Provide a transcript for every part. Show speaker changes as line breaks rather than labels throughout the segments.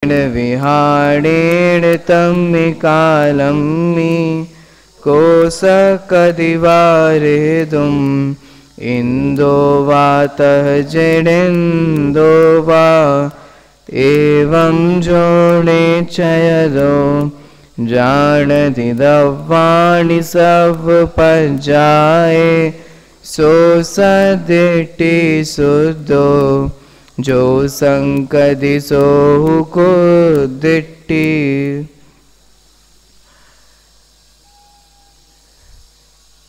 विहारेण तम्मिकालम्मि कोसकदिवारेदुम् इन्दो वातः जडेन्दो वा एवं जोड़े चयदो जानति दव्वाणि सब पजाए सो सदिति सुदो जो संकदि सोहु को दिट्टी।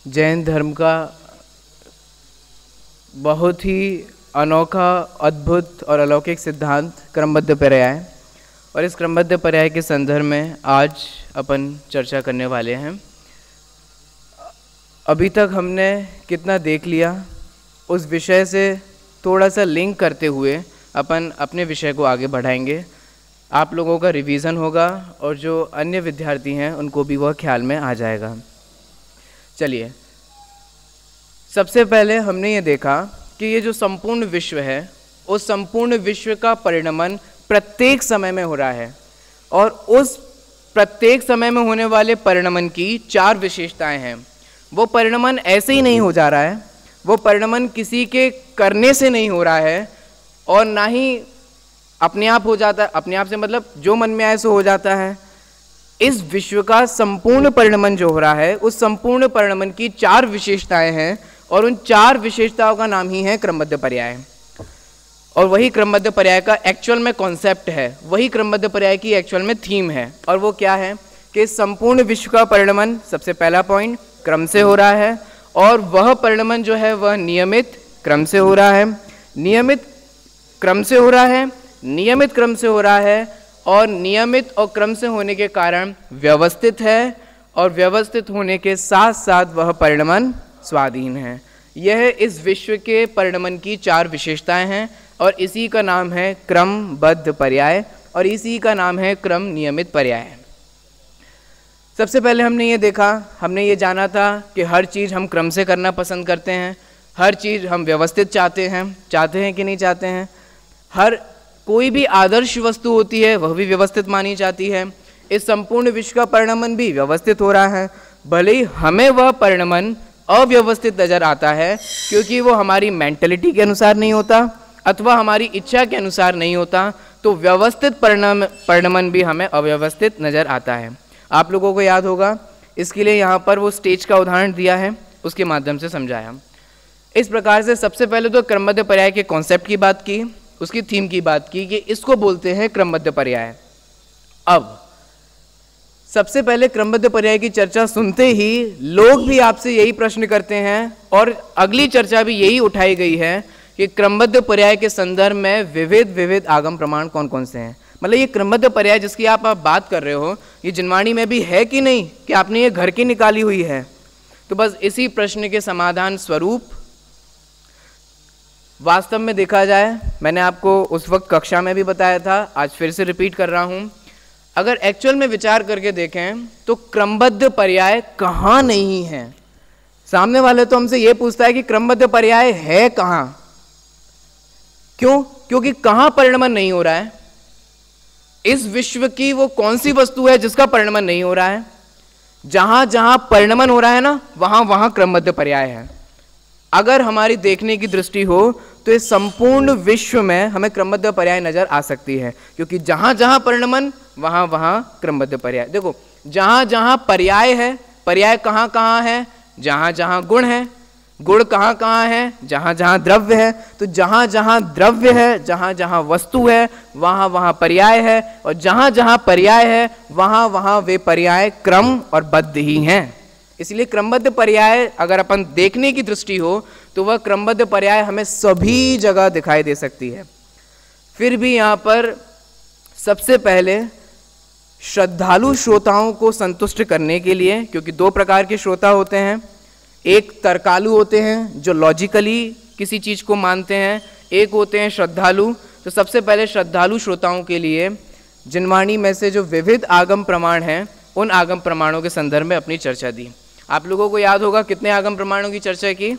जैन धर्म का बहुत ही अनोखा, अद्भुत और अलौकिक सिद्धांत क्रमबद्ध पर्याय, और इस क्रमबद्ध पर्याय के संदर्भ में आज अपन चर्चा करने वाले हैं। अभी तक हमने कितना देख लिया, उस विषय से थोड़ा सा लिंक करते हुए अपन अपने विषय को आगे बढ़ाएंगे। आप लोगों का रिवीजन होगा और जो अन्य विद्यार्थी हैं उनको भी वह ख्याल में आ जाएगा। चलिए, सबसे पहले हमने ये देखा कि ये जो संपूर्ण विश्व है, उस संपूर्ण विश्व का परिणमन प्रत्येक समय में हो रहा है, और उस प्रत्येक समय में होने वाले परिणमन की 4 विशेषताएं हैं। वो परिणमन ऐसे ही नहीं हो जा रहा है, वो परिणमन किसी के करने से नहीं हो रहा है, और ना ही अपने आप हो जाता है। अपने आप से मतलब जो मन में आए सो हो जाता है। इस विश्व का संपूर्ण परिणमन जो हो रहा है, उस संपूर्ण परिणमन की 4 विशेषताएं हैं, और उन 4 विशेषताओं का नाम ही है क्रमबद्ध पर्याय। और वही क्रमबद्ध पर्याय का एक्चुअल में कॉन्सेप्ट है, वही क्रमबद्ध पर्याय की एक्चुअल में थीम है। और वो क्या है कि संपूर्ण विश्व का परिणमन, सबसे पहला पॉइंट, क्रम से हो रहा है, और वह परिणमन जो है वह नियमित क्रम से हो रहा है। नियमित क्रम से हो रहा है, नियमित क्रम से हो रहा है, और नियमित और क्रम से होने के कारण व्यवस्थित है, और व्यवस्थित होने के साथ साथ वह परिणमन स्वाधीन है। यह इस विश्व के परिणमन की 4 विशेषताएं हैं, और इसी का नाम है क्रमबद्ध पर्याय, और इसी का नाम है क्रम नियमित पर्याय। सबसे पहले हमने ये देखा, हमने ये जाना था कि हर चीज़ हम क्रम से करना पसंद करते हैं, हर चीज़ हम व्यवस्थित चाहते हैं कि नहीं चाहते हैं। हर कोई भी आदर्श वस्तु होती है वह भी व्यवस्थित मानी जाती है। इस संपूर्ण विश्व का परिणमन भी व्यवस्थित हो रहा है, भले ही हमें वह परिणमन अव्यवस्थित नज़र आता है, क्योंकि वो हमारी मेंटलिटी के अनुसार नहीं होता अथवा हमारी इच्छा के अनुसार नहीं होता, तो व्यवस्थित परिणमन भी हमें अव्यवस्थित नज़र आता है। आप लोगों को याद होगा, इसके लिए यहाँ पर वो स्टेज का उदाहरण दिया है, उसके माध्यम से समझाया। इस प्रकार से सबसे पहले तो क्रमबद्ध पर्याय के कॉन्सेप्ट की बात की, उसकी थीम की बात की कि इसको बोलते हैं क्रमबद्ध पर्याय। अब सबसे पहले क्रमबद्ध पर्याय की चर्चा सुनते ही लोग भी आपसे यही प्रश्न करते हैं, और अगली चर्चा भी यही उठाई गई है कि क्रमबद्ध पर्याय के संदर्भ में विविध आगम प्रमाण कौन कौन से हैं। मतलब ये क्रमबद्ध पर्याय जिसकी आप बात कर रहे हो, ये जिनवाणी में भी है कि नहीं, कि आपने ये घर की निकाली हुई है। तो बस इसी प्रश्न के समाधान स्वरूप वास्तव में देखा जाए, मैंने आपको उस वक्त कक्षा में भी बताया था, आज फिर से रिपीट कर रहा हूं, अगर एक्चुअल में विचार करके देखें तो क्रमबद्ध पर्याय कहाँ नहीं है। सामने वाले तो हमसे ये पूछता है कि क्रमबद्ध पर्याय है कहाँ, क्यों? क्योंकि कहाँ परिणमन नहीं हो रहा है। इस विश्व की वो कौन सी वस्तु है जिसका परिणमन नहीं हो रहा है? जहां जहां परिणमन हो रहा है ना, वहां वहां क्रमबद्ध पर्याय है। अगर हमारी देखने की दृष्टि हो तो इस संपूर्ण विश्व में हमें क्रमबद्ध पर्याय नजर आ सकती है, क्योंकि जहां जहां परिणमन वहां वहां क्रमबद्ध पर्याय। देखो, जहां जहां पर्याय है, पर्याय कहां कहां है? जहां जहां गुण है, गुण कहां कहां है? जहां जहां द्रव्य है। तो जहां जहां द्रव्य है, जहां जहां वस्तु है, वहां वहां पर्याय है, और जहां जहां पर्याय है वहां वहां वे पर्याय क्रम और बद्ध ही हैं। इसलिए क्रमबद्ध पर्याय अगर अपन देखने की दृष्टि हो तो वह क्रमबद्ध पर्याय हमें सभी जगह दिखाई दे सकती है। फिर भी यहाँ पर सबसे पहले श्रद्धालु श्रोताओं को संतुष्ट करने के लिए, क्योंकि 2 प्रकार के श्रोता होते हैं, एक तर्कालु होते हैं जो लॉजिकली किसी चीज़ को मानते हैं, एक होते हैं श्रद्धालु। तो सबसे पहले श्रद्धालु श्रोताओं के लिए जिनवाणी में से जो विविध आगम प्रमाण हैं, उन आगम प्रमाणों के संदर्भ में अपनी चर्चा दी। आप लोगों को याद होगा कितने आगम प्रमाणों की चर्चा की?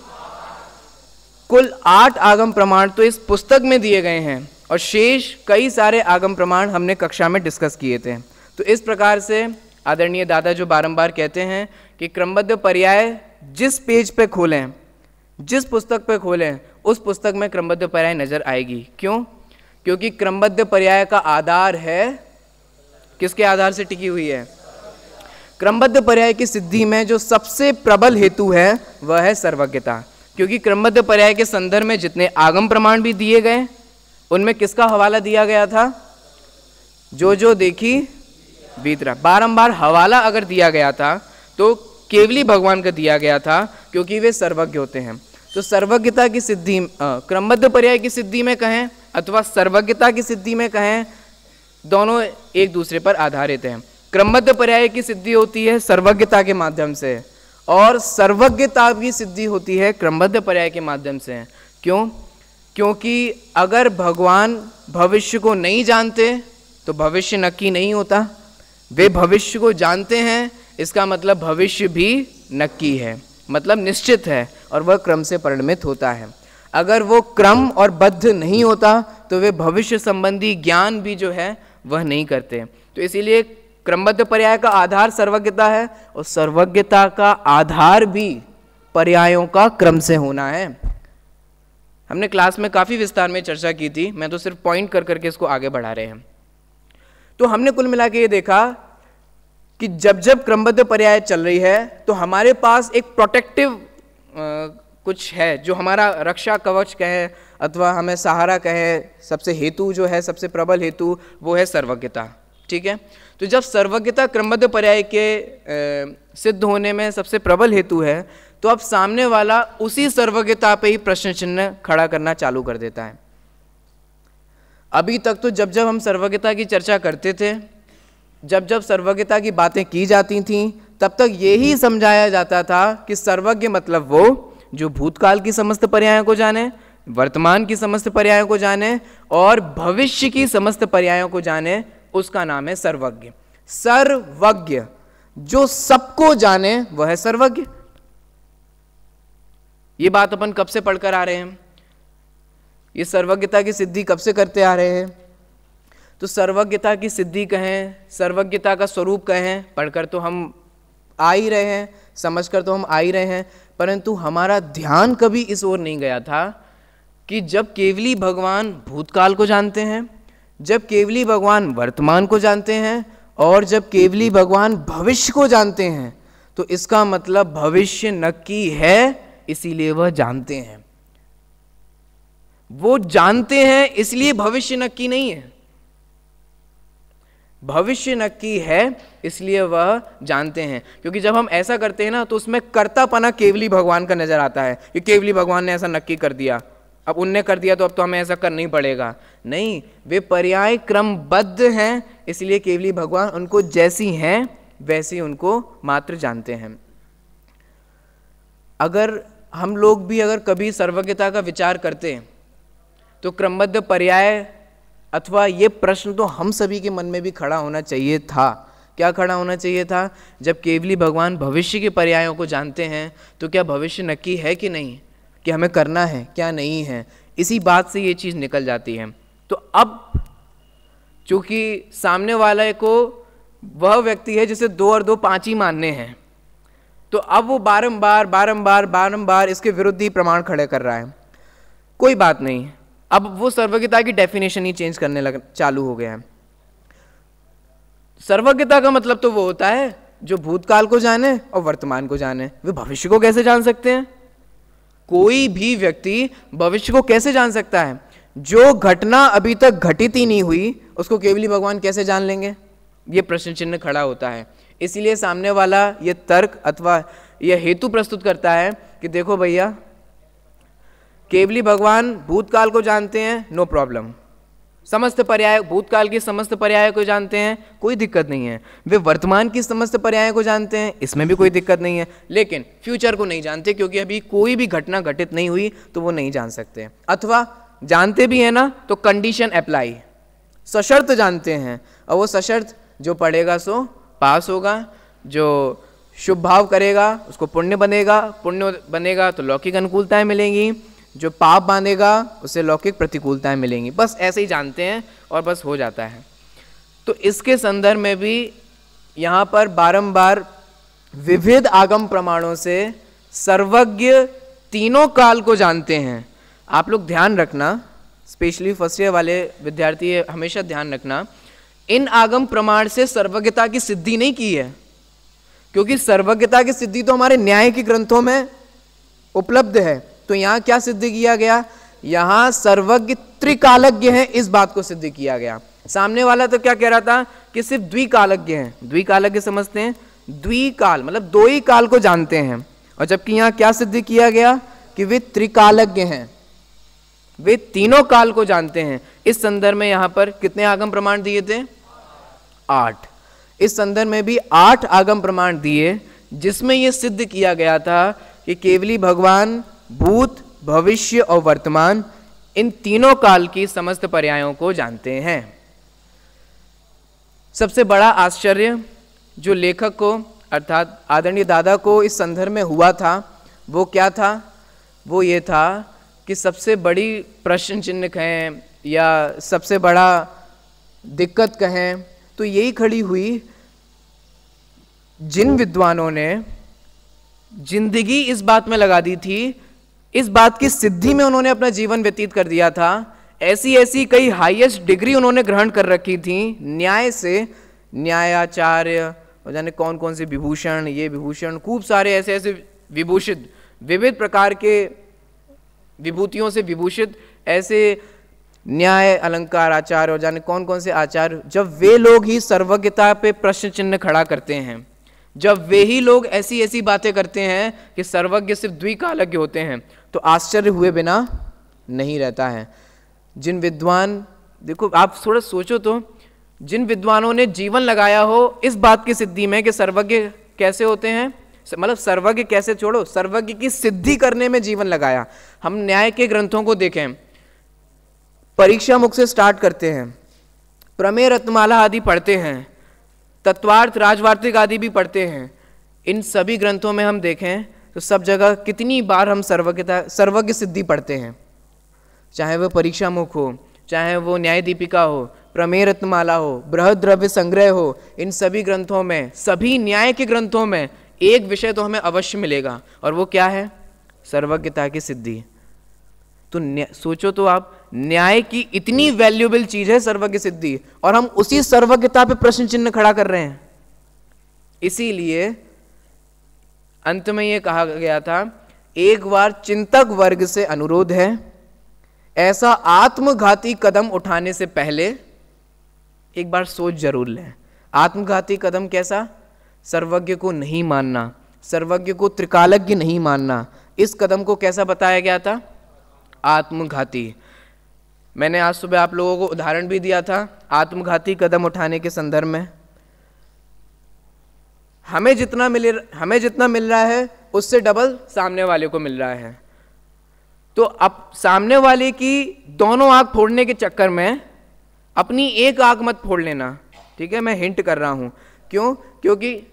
कुल 8 आगम प्रमाण तो इस पुस्तक में दिए गए हैं, और शेष कई सारे आगम प्रमाण हमने कक्षा में डिस्कस किए थे। तो इस प्रकार से आदरणीय दादा जो बारंबार कहते हैं कि क्रमबद्ध पर्याय जिस पेज पे खोलें, जिस पुस्तक पे खोलें, उस पुस्तक में क्रमबद्ध पर्याय नजर आएगी। क्यों? क्योंकि क्रमबद्ध पर्याय का आधार है, किसके आधार से टिकी हुई है? क्रमबद्ध पर्याय की सिद्धि में जो सबसे प्रबल हेतु है वह है सर्वज्ञता। क्योंकि क्रमबद्ध पर्याय के संदर्भ में जितने आगम प्रमाण भी दिए गए उनमें किसका हवाला दिया गया था? जो देखी बीतरा। बारंबार हवाला अगर दिया गया था तो केवली भगवान का दिया गया था, क्योंकि वे सर्वज्ञ होते हैं। तो सर्वज्ञता की सिद्धि, क्रमबद्ध पर्याय की सिद्धि में कहें अथवा सर्वज्ञता की सिद्धि में कहें, दोनों एक दूसरे पर आधारित हैं। क्रमबद्ध पर्याय की सिद्धि होती है सर्वज्ञता के माध्यम से और सर्वज्ञता की सिद्धि होती है क्रमबद्ध पर्याय के माध्यम से। क्यों? क्योंकि अगर भगवान भविष्य को नहीं जानते तो भविष्य नक्की नहीं होता। वे भविष्य को जानते हैं, इसका मतलब भविष्य भी नक्की है, मतलब निश्चित है और वह क्रम से परिणमित होता है। अगर वो क्रम और बद्ध नहीं होता तो वे भविष्य संबंधी ज्ञान भी जो है वह नहीं करते। तो इसीलिए क्रमबद्ध पर्याय का आधार सर्वज्ञता है और सर्वज्ञता का आधार भी पर्यायों का क्रम से होना है। हमने क्लास में काफ़ी विस्तार में चर्चा की थी, मैं तो सिर्फ पॉइंट कर करके इसको आगे बढ़ा रहे हैं। तो हमने कुल मिला के ये देखा कि जब जब क्रमबद्ध पर्याय चल रही है तो हमारे पास एक प्रोटेक्टिव कुछ है, जो हमारा रक्षा कवच कहे अथवा हमें सहारा कहे, सबसे हेतु जो है, सबसे प्रबल हेतु वो है सर्वज्ञता। ठीक है, तो जब सर्वज्ञता क्रमबद्ध पर्याय के सिद्ध होने में सबसे प्रबल हेतु है तो अब सामने वाला उसी सर्वज्ञता पे ही प्रश्न चिन्ह खड़ा करना चालू कर देता है। अभी तक तो जब जब हम सर्वज्ञता की चर्चा करते थे, जब जब सर्वज्ञता की बातें की जाती थीं, तब तक यही समझाया जाता था कि सर्वज्ञ मतलब वो जो भूतकाल की समस्त पर्यायों को जाने, वर्तमान की समस्त पर्यायों को जाने और भविष्य की समस्त पर्यायों को जाने, उसका नाम है सर्वज्ञ। सर्वज्ञ जो सबको जाने वह है सर्वज्ञ। ये बात अपन कब से पढ़कर आ रहे हैं? ये सर्वज्ञता की सिद्धि कब से करते आ रहे हैं? तो सर्वज्ञता की सिद्धि कहें, सर्वज्ञता का स्वरूप कहें, पढ़कर तो हम आ ही रहे हैं, समझकर तो हम आ ही रहे हैं, परंतु हमारा ध्यान कभी इस ओर नहीं गया था कि जब केवली भगवान भूतकाल को जानते हैं, जब केवली भगवान वर्तमान को जानते हैं और जब केवली भगवान भविष्य को जानते हैं, तो इसका मतलब भविष्य नक्की है, इसीलिए वह जानते हैं। वो जानते हैं इसलिए भविष्य नक्की नहीं है। भविष्य नक्की है इसलिए वह जानते हैं। क्योंकि जब हम ऐसा करते हैं ना तो उसमें कर्तापना केवली भगवान का नजर आता है कि केवली भगवान ने ऐसा नक्की कर दिया, अब उनने कर दिया तो अब तो हमें ऐसा करना ही पड़ेगा। नहीं, वे पर्याय क्रमबद्ध हैं, इसलिए केवली भगवान उनको जैसी हैं वैसी उनको मात्र जानते हैं। अगर हम लोग भी अगर कभी सर्वज्ञता का विचार करते तो क्रमबद्ध पर्याय अथवा ये प्रश्न तो हम सभी के मन में भी खड़ा होना चाहिए था। क्या खड़ा होना चाहिए था? जब केवली भगवान भविष्य के पर्यायों को जानते हैं तो क्या भविष्य नक्की है कि नहीं, कि हमें करना है क्या नहीं है? इसी बात से ये चीज़ निकल जाती है। तो अब चूंकि सामने वाले को वह व्यक्ति है जिसे 2 और 2 5 ही मानने हैं, तो अब वो बारंबार बारंबार बारंबार इसके विरुद्ध ही प्रमाण खड़े कर रहा है। कोई बात नहीं, अब वो सर्वज्ञता की डेफिनेशन ही चेंज करने चालू हो गया है। सर्वज्ञता का मतलब तो वो होता है जो भूतकाल को जाने और वर्तमान को जाने। वे भविष्य को कैसे जान सकते हैं? कोई भी व्यक्ति भविष्य को कैसे जान सकता है? जो घटना अभी तक घटित ही नहीं हुई उसको केवली भगवान कैसे जान लेंगे? ये प्रश्न चिन्ह खड़ा होता है। इसलिए सामने वाला ये तर्क अथवा यह हेतु प्रस्तुत करता है कि देखो भैया, केवली भगवान भूतकाल को जानते हैं, नो प्रॉब्लम। समस्त पर्याय, भूतकाल की समस्त पर्याय को जानते हैं, कोई दिक्कत नहीं है। वे वर्तमान की समस्त पर्याय को जानते हैं, इसमें भी कोई दिक्कत नहीं है। लेकिन फ्यूचर को नहीं जानते, क्योंकि अभी कोई भी घटना घटित नहीं हुई तो वो नहीं जान सकते। अथवा जानते भी है ना तो कंडीशन अप्लाई, सशर्त जानते हैं, और वो सशर्त जो पढ़ेगा सो पास होगा, जो शुभ भाव करेगा उसको पुण्य बनेगा, पुण्य बनेगा तो लौकिक अनुकूलताएं मिलेंगी, जो पाप बांधेगा उसे लौकिक प्रतिकूलताएं मिलेंगी। बस ऐसे ही जानते हैं और बस हो जाता है। तो इसके संदर्भ में भी यहाँ पर बारंबार विविध आगम प्रमाणों से सर्वज्ञ तीनों काल को जानते हैं। आप लोग ध्यान रखना, स्पेशली फर्स्ट ईयर वाले विद्यार्थी हमेशा ध्यान रखना, इन आगम प्रमाण से सर्वज्ञता की सिद्धि नहीं की है, क्योंकि सर्वज्ञता की सिद्धि तो हमारे न्याय के ग्रंथों में उपलब्ध है। तो यहाँ क्या सिद्ध किया गया? यहाँ सर्वज्ञ त्रिकालज्ञ है, इस बात को सिद्ध किया गया। सामने वाला तो क्या कह रहा था कि सिर्फ द्विकालज्ञ हैं। द्विकालज्ञ समझते हैं, द्विकाल मतलब दो ही काल को जानते हैं, और जबकि यहाँ क्या सिद्ध किया गया कि वे त्रिकालज्ञ हैं, वे तीनों काल को जानते हैं। इस संदर्भ में यहाँ पर कितने आगम प्रमाण दिए थे? 8। इस संदर्भ में भी 8 आगम प्रमाण दिए, जिसमें यह सिद्ध किया गया था कि केवली भगवान भूत, भविष्य और वर्तमान इन तीनों काल की समस्त पर्यायों को जानते हैं। सबसे बड़ा आश्चर्य जो लेखक को अर्थात आदरणीय दादा को इस संदर्भ में हुआ था वो क्या था? वो ये था कि सबसे बड़ी प्रश्न चिन्ह कहें या सबसे बड़ा दिक्कत कहें तो यही खड़ी हुई, जिन विद्वानों ने जिंदगी इस बात में लगा दी थी, इस बात की सिद्धि में उन्होंने अपना जीवन व्यतीत कर दिया था, ऐसी ऐसी कई हाईएस्ट डिग्री उन्होंने ग्रहण कर रखी थी न्याय से, न्यायाचार्य और जाने कौन कौन से विभूषण, ये विभूषण, खूब सारे ऐसे ऐसे विभूषित, विविध प्रकार के विभूतियों से विभूषित ऐसे न्याय अलंकार आचार्य और जाने कौन कौन से आचार्य, जब वे लोग ही सर्वज्ञता पे प्रश्न चिन्ह खड़ा करते हैं, जब वे ही लोग ऐसी ऐसी बातें करते हैं कि सर्वज्ञ सिर्फ द्विकालज्ञ होते हैं, तो आश्चर्य हुए बिना नहीं रहता है। जिन विद्वान, देखो आप थोड़ा सोचो तो, जिन विद्वानों ने जीवन लगाया हो इस बात की सिद्धि में कि सर्वज्ञ कैसे होते हैं, मतलब सर्वज्ञ कैसे छोड़ो, सर्वज्ञ की सिद्धि करने में जीवन लगाया। हम न्याय के ग्रंथों को देखें, परीक्षा मुख से स्टार्ट करते हैं, प्रमेय रत्नमाला आदि पढ़ते हैं, तत्वार्थ राजवार्तिक आदि भी पढ़ते हैं। इन सभी ग्रंथों में हम देखें तो सब जगह कितनी बार हम सर्वज्ञ सिद्धि पढ़ते हैं, चाहे वह परीक्षा मुख हो, चाहे वो न्याय दीपिका हो, प्रमेय रत्नमाला हो, बृहद द्रव्य संग्रह हो, इन सभी ग्रंथों में, सभी न्याय के ग्रंथों में एक विषय तो हमें अवश्य मिलेगा, और वो क्या है? सर्वज्ञता की सिद्धि। तो सोचो तो आप, न्याय की इतनी वैल्यूएबल चीज है सर्वज्ञ सिद्धि, और हम उसी सर्वज्ञता पे प्रश्न चिन्ह खड़ा कर रहे हैं। इसीलिए अंत में यह कहा गया था, एक बार चिंतक वर्ग से अनुरोध है, ऐसा आत्मघाती कदम उठाने से पहले एक बार सोच जरूर लें। आत्मघाती कदम कैसा? सर्वज्ञ को नहीं मानना, सर्वज्ञ को त्रिकालज्ञ नहीं मानना। इस कदम को कैसा बताया गया था? आत्मघाती। मैंने आज सुबह आप लोगों को उदाहरण भी दिया था आत्मघाती कदम उठाने के संदर्भ में। हमें जितना मिल रहा है उससे डबल सामने वाले को मिल रहा है। तो अब सामने वाले की दोनों आंख फोड़ने के चक्कर में अपनी एक आंख मत फोड़ लेना, ठीक है? मैं हिंट कर रहा हूं। क्यों? क्योंकि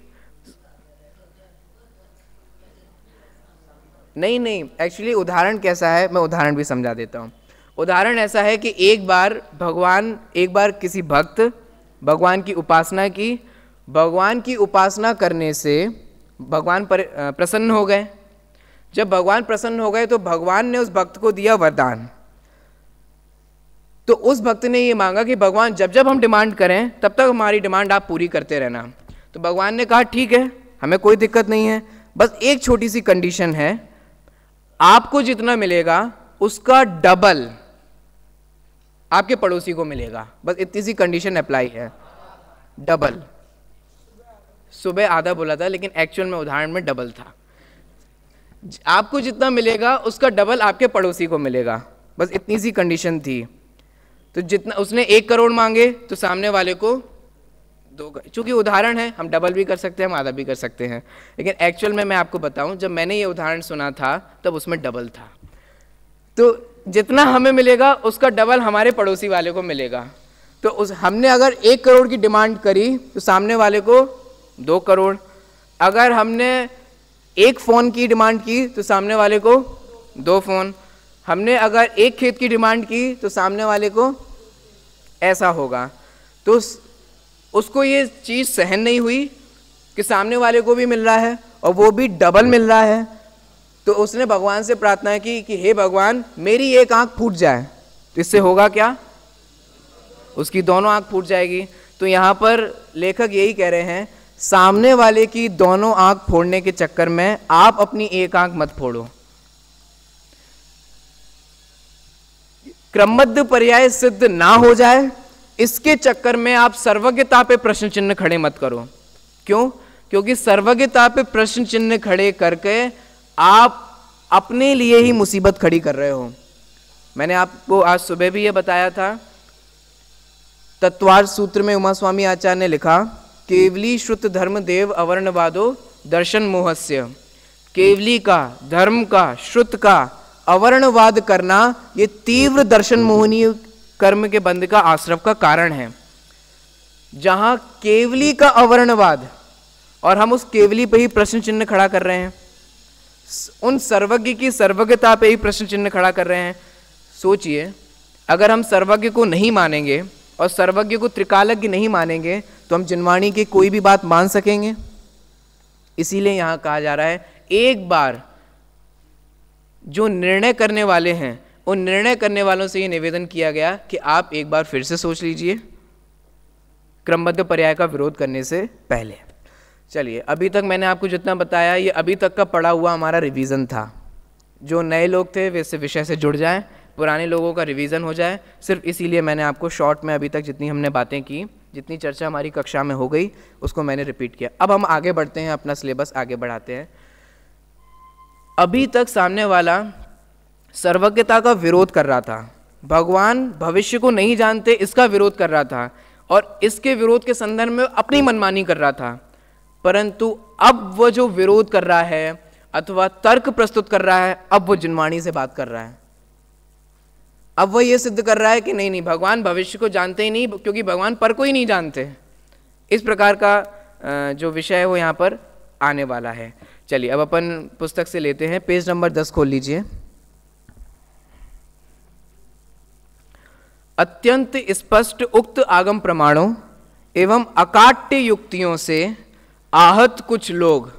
नहीं, एक्चुअली उदाहरण कैसा है, मैं उदाहरण भी समझा देता हूं। उदाहरण ऐसा है कि एक बार किसी भक्त भगवान की उपासना की, भगवान की उपासना करने से भगवान प्रसन्न हो गए। जब भगवान प्रसन्न हो गए तो भगवान ने उस भक्त को दिया वरदान। तो उस भक्त ने ये मांगा कि भगवान जब जब हम डिमांड करें तब तक हमारी डिमांड आप पूरी करते रहना। तो भगवान ने कहा ठीक है, हमें कोई दिक्कत नहीं है, बस एक छोटी सी कंडीशन है, आपको जितना मिलेगा उसका डबल आपके पड़ोसी को मिलेगा। बस इतनी सी कंडीशन अप्लाई है, डबल। सुबह आधा बोला था लेकिन एक्चुअल में उदाहरण में डबल था। आपको जितना मिलेगा उसका डबल आपके पड़ोसी को मिलेगा, बस इतनी सी कंडीशन थी। तो जितना उसने 1 करोड़ मांगे तो सामने वाले को 2, चूंकि उदाहरण है हम डबल भी कर सकते हैं, हम आधा भी कर सकते हैं, लेकिन एक्चुअल में मैं आपको बताऊं, जब मैंने ये उदाहरण सुना था तब उसमें डबल था। तो जितना हमें मिलेगा उसका डबल हमारे पड़ोसी वाले को मिलेगा। तो हमने अगर 1 करोड़ की डिमांड करी तो सामने वाले को 2 करोड़। अगर हमने 1 फ़ोन की डिमांड की तो सामने वाले को 2 फ़ोन। हमने अगर एक खेत की डिमांड की तो सामने वाले को ऐसा होगा, तो उसको ये चीज़ सहन नहीं हुई कि सामने वाले को भी मिल रहा है और वो भी डबल मिल रहा है, तो उसने भगवान से प्रार्थना की कि हे भगवान मेरी एक आंख फूट जाए। तो इससे होगा क्या, उसकी दोनों आंख फूट जाएगी। तो यहाँ पर लेखक यही कह रहे हैं, सामने वाले की दोनों आंख फोड़ने के चक्कर में आप अपनी एक आंख मत फोड़ो। क्रमबद्ध पर्याय सिद्ध ना हो जाए इसके चक्कर में आप सर्वज्ञता पे प्रश्न चिन्ह खड़े मत करो। क्यों? क्योंकि सर्वज्ञता पे प्रश्न चिन्ह खड़े करके आप अपने लिए ही मुसीबत खड़ी कर रहे हो। मैंने आपको आज सुबह भी ये बताया था, तत्वार्थ सूत्र में उमा स्वामी आचार्य ने लिखा, केवली श्रुत धर्म देव अवर्णवादो दर्शन मोहस्य। केवली का, धर्म का, श्रुत का अवर्णवाद करना ये तीव्र दर्शन मोहनीय कर्म के बंध का आश्रव का कारण है। जहां केवली का अवर्णवाद और हम उस केवली पे ही प्रश्न चिन्ह खड़ा कर रहे हैं, उन सर्वज्ञ की सर्वज्ञता पे ही प्रश्न चिन्ह खड़ा कर रहे हैं। सोचिए, अगर हम सर्वज्ञ को नहीं मानेंगे और सर्वज्ञ को त्रिकालज्ञ नहीं मानेंगे तो हम जिनवाणी की कोई भी बात मान सकेंगे? इसीलिए यहां कहा जा रहा है, एक बार जो निर्णय करने वाले हैं उन निर्णय करने वालों से ये निवेदन किया गया कि आप एक बार फिर से सोच लीजिए क्रमबद्ध पर्याय का विरोध करने से पहले। चलिए, अभी तक मैंने आपको जितना बताया ये अभी तक का पढ़ा हुआ हमारा रिवीजन था। जो नए लोग थे वे इस विषय से जुड़ जाएं, पुराने लोगों का रिवीजन हो जाए। सिर्फ इसीलिए मैंने आपको शॉर्ट में अभी तक जितनी हमने बातें की, जितनी चर्चा हमारी कक्षा में हो गई, उसको मैंने रिपीट किया। अब हम आगे बढ़ते हैं, अपना सिलेबस आगे बढ़ाते हैं। अभी तक सामने वाला सर्वज्ञता का विरोध कर रहा था, भगवान भविष्य को नहीं जानते इसका विरोध कर रहा था, और इसके विरोध के संदर्भ में अपनी मनमानी कर रहा था। परंतु अब वो जो विरोध कर रहा है अथवा तर्क प्रस्तुत कर रहा है, अब वो जिनवाणी से बात कर रहा है। अब वो ये सिद्ध कर रहा है कि नहीं नहीं, भगवान भविष्य को जानते ही नहीं, क्योंकि भगवान पर को ही नहीं जानते। इस प्रकार का जो विषय है वो यहाँ पर आने वाला है। चलिए, अब अपन पुस्तक से लेते हैं, पेज नंबर 10 खोल लीजिए। अत्यंत स्पष्ट उक्त आगम प्रमाणों एवं अकाट्य युक्तियों से आहत कुछ लोग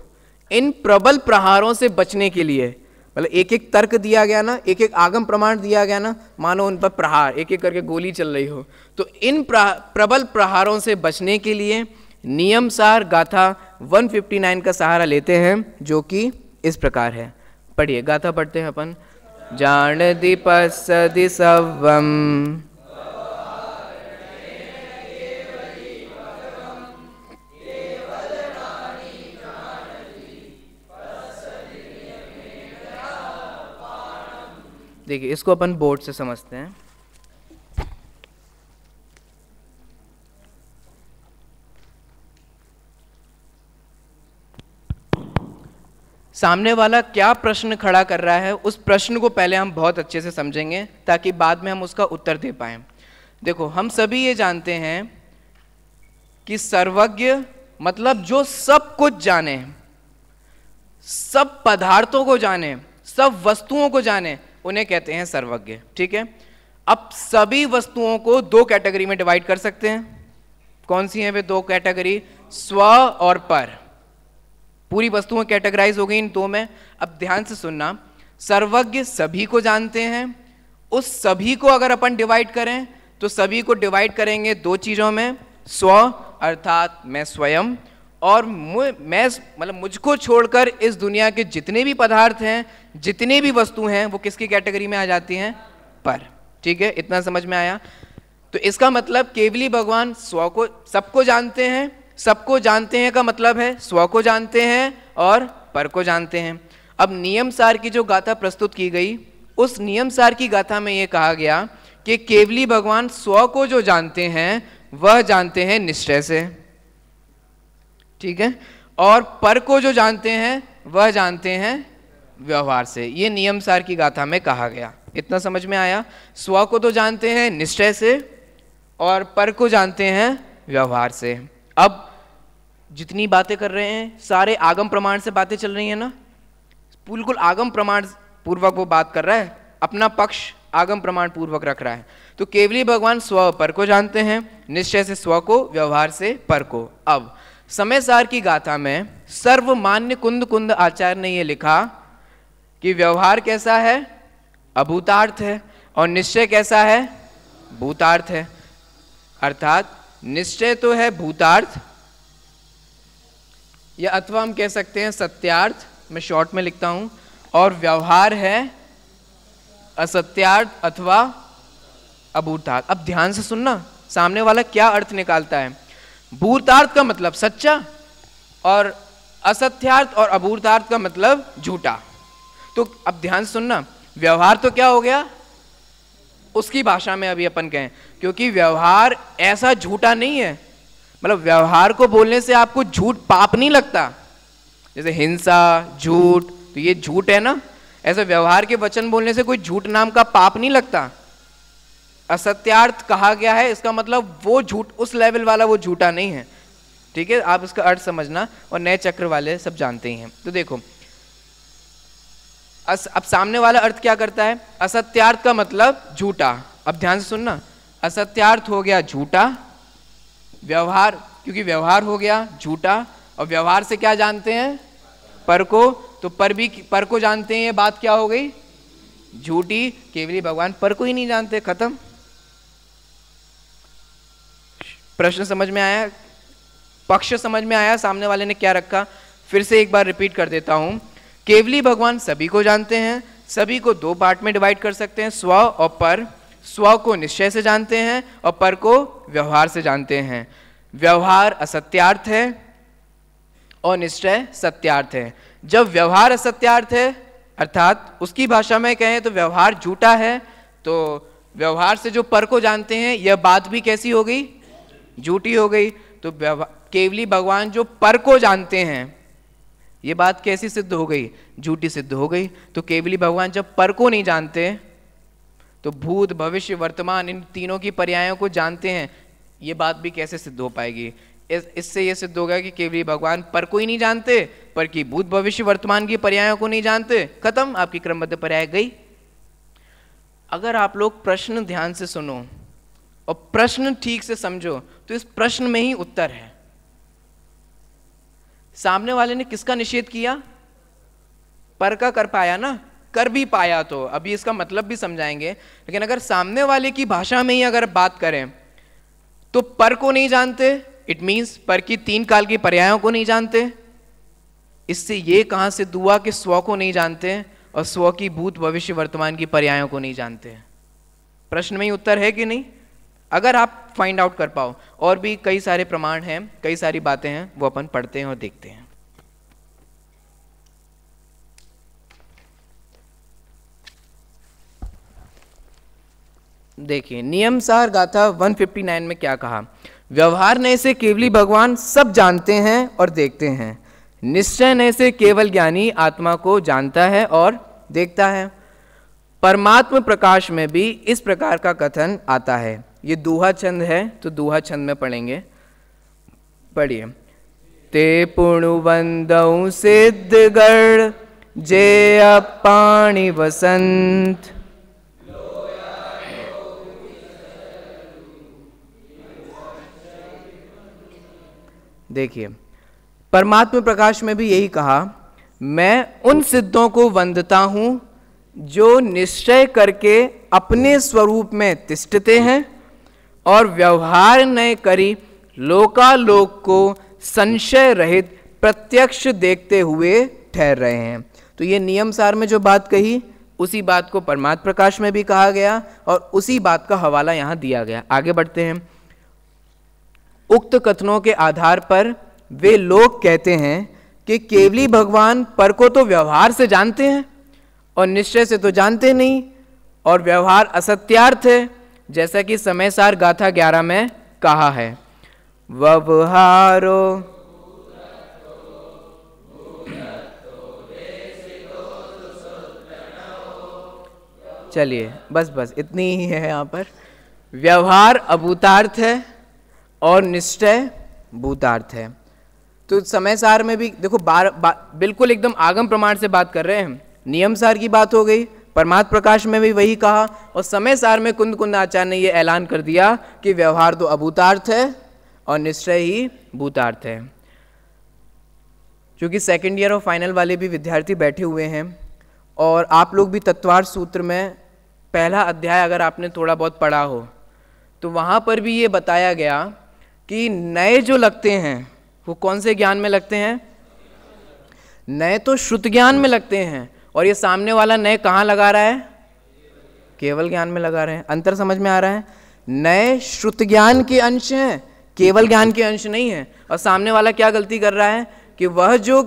इन प्रबल प्रहारों से बचने के लिए, मतलब एक एक तर्क दिया गया ना, एक एक आगम प्रमाण दिया गया ना, मानो उन पर प्रहार एक एक करके गोली चल रही हो, तो इन प्रबल प्रहारों से बचने के लिए नियमसार गाथा 159 का सहारा लेते हैं, जो कि इस प्रकार है। पढ़िए, गाथा पढ़ते हैं अपन। जान दीपसदि सवम देखिए, इसको अपन बोर्ड से समझते हैं। सामने वाला क्या प्रश्न खड़ा कर रहा है, उस प्रश्न को पहले हम बहुत अच्छे से समझेंगे ताकि बाद में हम उसका उत्तर दे पाएं। देखो, हम सभी ये जानते हैं कि सर्वज्ञ मतलब जो सब कुछ जाने, सब पदार्थों को जाने, सब वस्तुओं को जाने, उन्हें कहते हैं सर्वज्ञ। ठीक है। अब सभी वस्तुओं को दो कैटेगरी में डिवाइड कर सकते हैं। कौन सी हैं वे दो कैटेगरी? स्व और पर। पूरी वस्तुएं कैटेगराइज हो गई इन दो में। अब ध्यान से सुनना, सर्वज्ञ सभी को जानते हैं। उस सभी को अगर अपन डिवाइड करें तो सभी को डिवाइड करेंगे दो चीजों में, स्व अर्थात मैं स्वयं, और मैं मतलब मुझको छोड़कर इस दुनिया के जितने भी पदार्थ हैं, जितने भी वस्तु हैं, वो किसकी कैटेगरी में आ जाती हैं? पर। ठीक है, इतना समझ में आया? तो इसका मतलब केवली भगवान स्व को सबको जानते हैं। सबको जानते हैं का मतलब है स्व को जानते हैं और पर को जानते हैं। अब नियमसार की जो गाथा प्रस्तुत की गई, उस नियमसार की गाथा में यह कहा गया कि केवली भगवान स्व को जो जानते हैं वह जानते हैं निश्चय से। ठीक है। और पर को जो जानते हैं वह जानते हैं व्यवहार से। ये नियमसार की गाथा में कहा गया। इतना समझ में आया? स्व को तो जानते हैं निश्चय से और पर को जानते हैं व्यवहार से। अब जितनी बातें कर रहे हैं सारे आगम प्रमाण से बातें चल रही हैं ना, बिल्कुल आगम प्रमाण पूर्वक वो बात कर रहा है। अपना पक्ष आगम प्रमाण पूर्वक रख रहा है। तो केवली भगवान स्व पर को जानते हैं, निश्चय से स्व को, व्यवहार से पर को। अब समय सार की गाथा में सर्वमान्य कुंद कुंद आचार्य ने यह लिखा कि व्यवहार कैसा है, अभूतार्थ है, और निश्चय कैसा है, भूतार्थ है। अर्थात निश्चय तो है भूतार्थ, या अथवा हम कह सकते हैं सत्यार्थ, मैं शॉर्ट में लिखता हूं, और व्यवहार है असत्यार्थ अथवा अभूतार्थ। अब ध्यान से सुनना, सामने वाला क्या अर्थ निकालता है। भूतार्थ का मतलब सच्चा, और असत्यार्थ और अभूतार्थ का मतलब झूठा। तो अब ध्यान से सुनना, व्यवहार तो क्या हो गया, उसकी भाषा में अभी अपन कहें, क्योंकि व्यवहार ऐसा झूठा नहीं है, मतलब व्यवहार को बोलने से आपको झूठ पाप नहीं लगता। जैसे हिंसा, झूठ, तो ये झूठ है ना, ऐसे व्यवहार के वचन बोलने से कोई झूठ नाम का पाप नहीं लगता। असत्यार्थ कहा गया है, इसका मतलब वो झूठ, उस लेवल वाला वो झूठा नहीं है। ठीक है, आप इसका अर्थ समझना, और नए चक्र वाले सब जानते ही हैं। तो देखो अब सामने वाला अर्थ क्या करता है, असत्यार्थ का मतलब झूठा। अब ध्यान से सुनना, असत्यार्थ हो गया झूठा, व्यवहार, क्योंकि व्यवहार हो गया झूठा, और व्यवहार से क्या जानते हैं, पर को, तो पर को जानते हैं, ये बात क्या हो गई, झूठी। केवली भगवान पर को ही नहीं जानते, खत्म। प्रश्न समझ में आया, पक्ष समझ में आया, सामने वाले ने क्या रखा। फिर से एक बार रिपीट कर देता हूं, केवली भगवान सभी को जानते हैं, सभी को दो पार्ट में डिवाइड कर सकते हैं, स्व और पर। स्व को निश्चय से जानते हैं और पर को व्यवहार से जानते हैं। व्यवहार असत्यार्थ है और निश्चय सत्यार्थ है। जब व्यवहार असत्यार्थ है, अर्थात उसकी भाषा में कहें तो व्यवहार झूठा है, तो व्यवहार से जो पर को जानते हैं, यह बात भी कैसी हो गई, झूठी हो गई। तो केवली भगवान जो पर को जानते हैं, ये बात कैसी सिद्ध हो गई, झूठी सिद्ध हो गई। तो केवली भगवान जब पर को नहीं जानते, तो भूत भविष्य वर्तमान इन तीनों की पर्यायों को जानते हैं, ये बात भी कैसे सिद्ध हो पाएगी। इससे ये सिद्ध होगा कि केवली भगवान पर को ही नहीं जानते, पर की भूत भविष्य वर्तमान की पर्यायों को नहीं जानते, खत्म, आपकी क्रमबद्ध पर्याय गई। अगर आप लोग प्रश्न ध्यान से सुनो और प्रश्न ठीक से समझो, तो इस प्रश्न में ही उत्तर है। सामने वाले ने किसका निषेध किया, पर का कर पाया ना, कर भी पाया, तो अभी इसका मतलब भी समझाएंगे। लेकिन अगर सामने वाले की भाषा में ही अगर बात करें, तो पर को नहीं जानते, इट मीन्स पर की तीन काल की पर्यायों को नहीं जानते। इससे ये कहां सिद्ध हुआ कि स्व को नहीं जानते और स्व की भूत भविष्य वर्तमान की पर्यायों को नहीं जानते। प्रश्न में ही उत्तर है कि नहीं, अगर आप फाइंड आउट कर पाओ। और भी कई सारे प्रमाण हैं, कई सारी बातें हैं, वो अपन पढ़ते हैं और देखते हैं। देखिए, नियमसार गाथा 159 में क्या कहा, व्यवहार नय से केवली भगवान सब जानते हैं और देखते हैं, निश्चय नय से केवल ज्ञानी आत्मा को जानता है और देखता है। परमात्म प्रकाश में भी इस प्रकार का कथन आता है। ये दूहा छंद है, तो दूहा छंद में पढ़ेंगे, पढ़िए। ते पुणुवंदौ सिद्धगढ़ जे अपाणि वसंत, देखिए परमात्मा प्रकाश में भी यही कहा, मैं उन सिद्धों को वंदता हूं जो निश्चय करके अपने स्वरूप में तिष्ठते हैं और व्यवहार न करी लोकालोक को संशय रहित प्रत्यक्ष देखते हुए ठहर रहे हैं। तो ये नियमसार में जो बात कही, उसी बात को परमात्मा प्रकाश में भी कहा गया और उसी बात का हवाला यहां दिया गया। आगे बढ़ते हैं। उक्त कथनों के आधार पर वे लोग कहते हैं कि केवली भगवान पर को तो व्यवहार से जानते हैं और निश्चय से तो जानते नहीं, और व्यवहार असत्यार्थ है, जैसा कि समयसार गाथा 11 में कहा है। व्यवहारो चलिए बस इतनी ही है यहाँ पर। व्यवहार अभूतार्थ है और निश्चय भूतार्थ है। तो समयसार में भी देखो बिल्कुल एकदम आगम प्रमाण से बात कर रहे हैं। नियमसार की बात हो गई, परमात्म प्रकाश में भी वही कहा, और समय सार में कुंद कुंद आचार्य ने यह ऐलान कर दिया कि व्यवहार तो अभूतार्थ है और निश्चय ही भूतार्थ है। क्योंकि सेकेंड ईयर और फाइनल वाले भी विद्यार्थी बैठे हुए हैं, और आप लोग भी तत्वार्थ सूत्र में पहला अध्याय अगर आपने थोड़ा बहुत पढ़ा हो तो वहाँ पर भी ये बताया गया कि नए जो लगते हैं वो कौन से ज्ञान में लगते हैं? नए तो श्रुत ज्ञान में लगते हैं, और ये सामने वाला नए कहाँ लगा रहा है? केवल ज्ञान में लगा रहे हैं। अंतर समझ में आ रहा है? नए श्रुत ज्ञान के अंश हैं, केवल ज्ञान के अंश नहीं है। और सामने वाला क्या गलती कर रहा है कि वह जो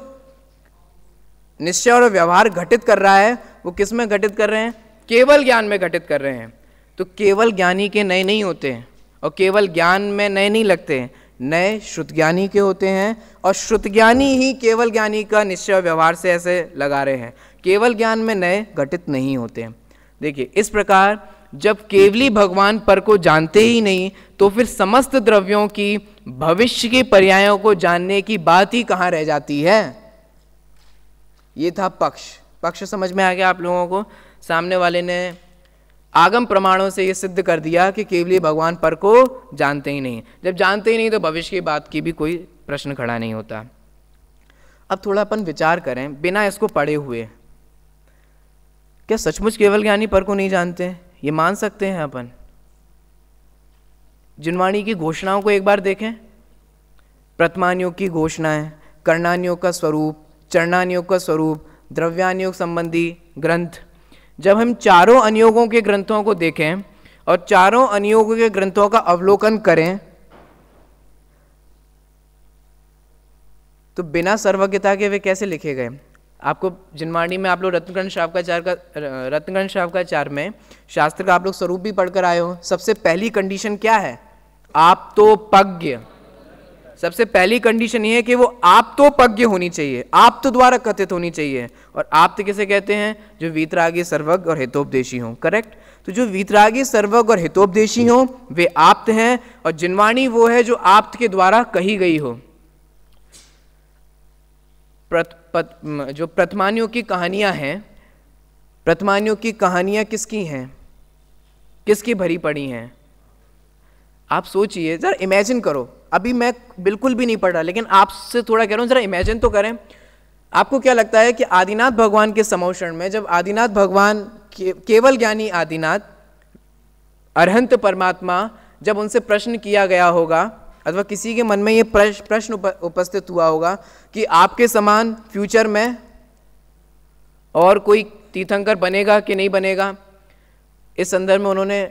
निश्चय और व्यवहार घटित कर रहा है वो किस में घटित कर रहे हैं? केवल ज्ञान में घटित कर रहे हैं। तो केवल ज्ञानी के नए नहीं होते, और केवल ज्ञान में नए नहीं लगते, नए श्रुत ज्ञानी के होते हैं, और श्रुत ज्ञानी ही केवल ज्ञानी का निश्चय व्यवहार से ऐसे लगा रहे हैं। केवल ज्ञान में नए घटित नहीं होते। देखिए, इस प्रकार जब केवली भगवान पर को जानते ही नहीं तो फिर समस्त द्रव्यों की भविष्य के पर्यायों को जानने की बात ही कहाँ रह जाती है? ये था पक्ष समझ में आ गया आप लोगों को? सामने वाले ने आगम प्रमाणों से ये सिद्ध कर दिया कि केवली भगवान पर को जानते ही नहीं। जब जानते ही नहीं तो भविष्य की बात की भी कोई प्रश्न खड़ा नहीं होता। अब थोड़ा अपन विचार करें बिना इसको पढ़े हुए, क्या सचमुच केवल ज्ञानी पर को नहीं जानते? ये मान सकते हैं अपन? जिनवाणी की घोषणाओं को एक बार देखें। प्रथमान्योग की घोषणाएं, कर्णान्योग का स्वरूप, चरणान्योग का स्वरूप, द्रव्यान्योग संबंधी ग्रंथ। जब हम चारों अनुयोगों के ग्रंथों को देखें और चारों अनुयोगों के ग्रंथों का अवलोकन करें तो बिना सर्वज्ञता के वे कैसे लिखे गए? आपको जिनवाणी में आप लोग रत्नग्रंथ श्रावकाचार्य में शास्त्र का आप लोग स्वरूप भी पढ़कर आए हो। सबसे पहली कंडीशन क्या है? आप तो पज्ञ। सबसे पहली कंडीशन ये है कि वो आप तो पज्ञ होनी चाहिए, आप तो द्वारा कथित होनी चाहिए। और आप तो किसे कहते हैं? जो वीतरागी, सर्वज्ञ और हितोपदेशी हों। करेक्ट? तो जो वीतरागी, सर्वज्ञ और हितोपदेशी हों वे आप्त हैं, और जिनवाणी वो है जो आप्त के द्वारा कही गई हो। जो प्रथमान्यों की कहानियां हैं, प्रथमान्यों की कहानियां किसकी हैं? किसकी भरी पड़ी हैं? आप सोचिए, जरा इमेजिन करो। अभी मैं बिल्कुल भी नहीं पढ़ रहा, लेकिन आपसे थोड़ा कह रहा हूं, जरा इमेजिन तो करें। आपको क्या लगता है कि आदिनाथ भगवान के समोषण में जब आदिनाथ भगवान केवल ज्ञानी आदिनाथ अरहंत परमात्मा जब उनसे प्रश्न किया गया होगा, अथवा किसी के मन में ये प्रश्न उपस्थित हुआ होगा कि आपके समान फ्यूचर में और कोई तीर्थंकर बनेगा कि नहीं बनेगा, इस संदर्भ में उन्होंने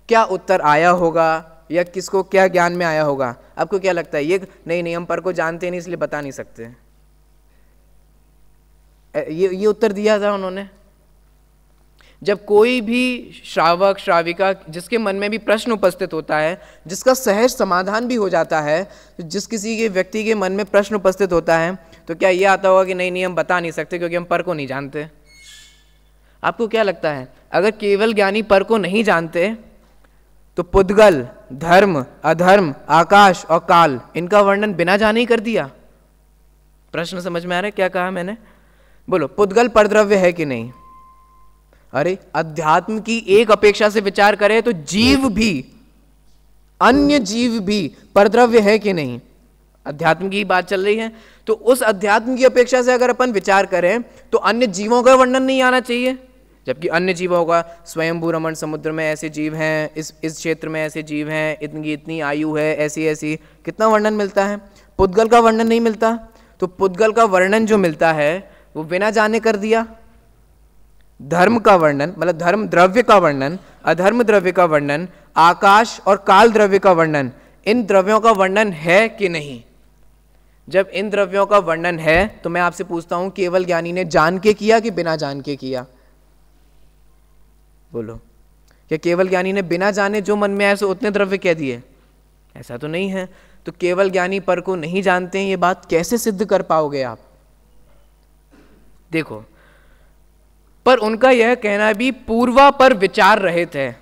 क्या उत्तर आया होगा या किसको क्या ज्ञान में आया होगा? आपको क्या लगता है? ये नहीं हम पर को जानते नहीं इसलिए बता नहीं सकते, ये उत्तर दिया था उन्होंने। जब कोई भी श्रावक श्राविका जिसके मन में भी प्रश्न उपस्थित होता है, जिसका सहज समाधान भी हो जाता है, जिस किसी के व्यक्ति के मन में प्रश्न उपस्थित होता है, तो क्या ये आता होगा कि नहीं हम बता नहीं सकते क्योंकि हम पर को नहीं जानते? आपको क्या लगता है अगर केवल ज्ञानी पर को नहीं जानते तो पुद्गल, धर्म, अधर्म, आकाश और काल, इनका वर्णन बिना जाने ही कर दिया? प्रश्न समझ में आ रहा है क्या कहा मैंने? बोलो, पुद्गल परद्रव्य है कि नहीं? अरे अध्यात्म की एक अपेक्षा से विचार करें तो जीव भी, अन्य जीव भी परद्रव्य है कि नहीं? अध्यात्म की बात चल रही है, तो उस अध्यात्म की अपेक्षा से अगर अपन विचार करें तो अन्य जीवों का वर्णन नहीं आना चाहिए। जबकि अन्य जीवों का, स्वयंभू रमण समुद्र में ऐसे जीव हैं, इस क्षेत्र में ऐसे जीव हैं, इतनी आयु है, ऐसी ऐसी, कितना वर्णन मिलता है। पुद्गल का वर्णन नहीं मिलता। तो पुद्गल का वर्णन जो मिलता है वो बिना जाने कर दिया। धर्म का वर्णन, मतलब धर्म द्रव्य का वर्णन, अधर्म द्रव्य का वर्णन, आकाश और काल द्रव्य का वर्णन, इन द्रव्यों का वर्णन है कि नहीं? जब इन द्रव्यों का वर्णन है तो मैं आपसे पूछता हूं, केवल ज्ञानी ने जान के किया कि बिना जान के किया? बोलो, क्या केवल ज्ञानी ने बिना जाने जो मन में आए सो उतने द्रव्य कह दिए? ऐसा तो नहीं है। तो केवल ज्ञानी पर को नहीं जानते हैं, ये बात कैसे सिद्ध कर पाओगे आप? देखो, पर उनका यह कहना भी पूर्वा पर विचार रहित है।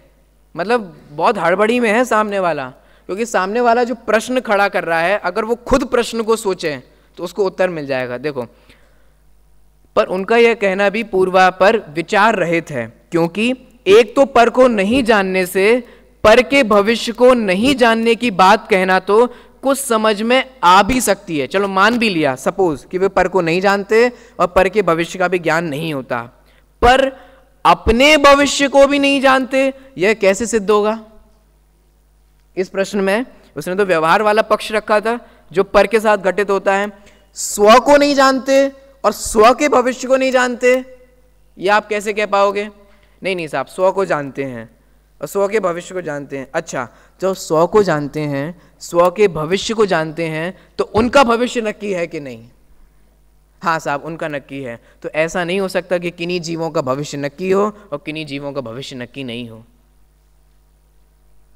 मतलब बहुत हड़बड़ी में है सामने वाला, क्योंकि सामने वाला जो प्रश्न खड़ा कर रहा है, अगर वो खुद प्रश्न को सोचे तो उसको उत्तर मिल जाएगा। देखो, पर उनका यह कहना भी पूर्वा पर विचार रहित है। क्योंकि एक तो पर को नहीं जानने से पर के भविष्य को नहीं जानने की बात कहना तो कुछ समझ में आ भी सकती है। चलो मान भी लिया सपोज कि वे पर को नहीं जानते और पर के भविष्य का भी ज्ञान नहीं होता, पर अपने भविष्य को भी नहीं जानते, यह कैसे सिद्ध होगा? इस प्रश्न में उसने तो व्यवहार वाला पक्ष रखा था जो पर के साथ घटित होता है। स्व को नहीं जानते और स्व के भविष्य को नहीं जानते, यह आप कैसे कह पाओगे? नहीं साहब, स्व को जानते हैं और स्व के भविष्य को जानते हैं। अच्छा, जो स्व को जानते हैं, स्व के भविष्य को जानते हैं, तो उनका भविष्य नक्की है कि नहीं? हाँ साहब, उनका नक्की है। तो ऐसा नहीं हो सकता कि किन्हीं जीवों का भविष्य नक्की हो और किन्हीं जीवों का भविष्य नक्की नहीं हो।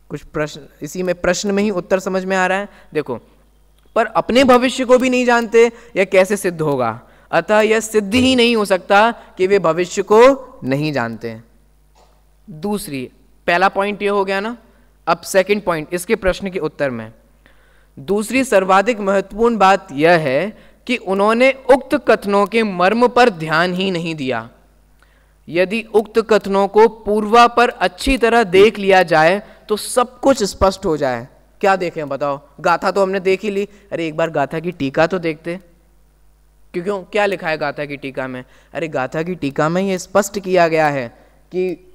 कुछ प्रश्न, इसी में प्रश्न में ही उत्तर समझ में आ रहा है। देखो, पर अपने भविष्य को भी नहीं जानते, यह कैसे सिद्ध होगा? अतः यह सिद्ध ही नहीं हो सकता कि वे भविष्य को नहीं जानते। दूसरी, पहला पॉइंट ये हो गया ना। अब सेकंड पॉइंट इसके प्रश्न के उत्तर में, दूसरी सर्वाधिक महत्वपूर्ण बात यह है कि उन्होंने उक्त कथनों के मर्म पर ध्यान ही नहीं दिया। यदि उक्त कथनों को पूर्वापर अच्छी तरह देख लिया जाए तो सब कुछ स्पष्ट हो जाए। क्या देखें बताओ? गाथा तो हमने देख ही ली, अरे एक बार गाथा की टीका तो देखते। क्यों, क्या लिखा है गाथा की टीका में? अरे गाथा की टीका में यह स्पष्ट किया गया है कि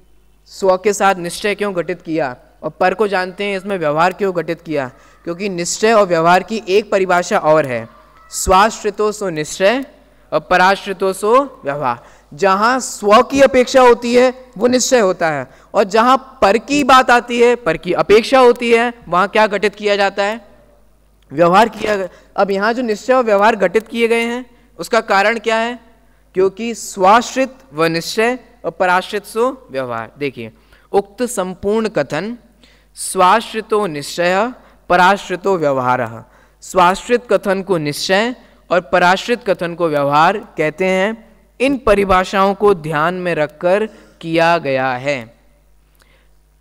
स्व के साथ निश्चय क्यों घटित किया और पर को जानते हैं इसमें व्यवहार क्यों घटित किया। क्योंकि निश्चय और व्यवहार की एक परिभाषा और है, स्वाश्रितो सो निश्चय और पराश्रितो सो व्यवहार। जहां स्व की अपेक्षा होती है वो निश्चय होता है, और जहां पर की बात आती है, पर की अपेक्षा होती है, वहां क्या घटित किया जाता है? व्यवहार किया गया। अब यहां जो निश्चय और व्यवहार घटित किए गए हैं उसका कारण क्या है? क्योंकि स्वाश्रित व निश्चय और पराश्रित सो व्यवहार। देखिए, उक्त संपूर्ण कथन स्वाश्रितो निश्चय पराश्रितो व्यवहारः, स्वाश्रित कथन को निश्चय और पराश्रित कथन को व्यवहार कहते हैं। इन परिभाषाओं को ध्यान में रखकर किया गया है,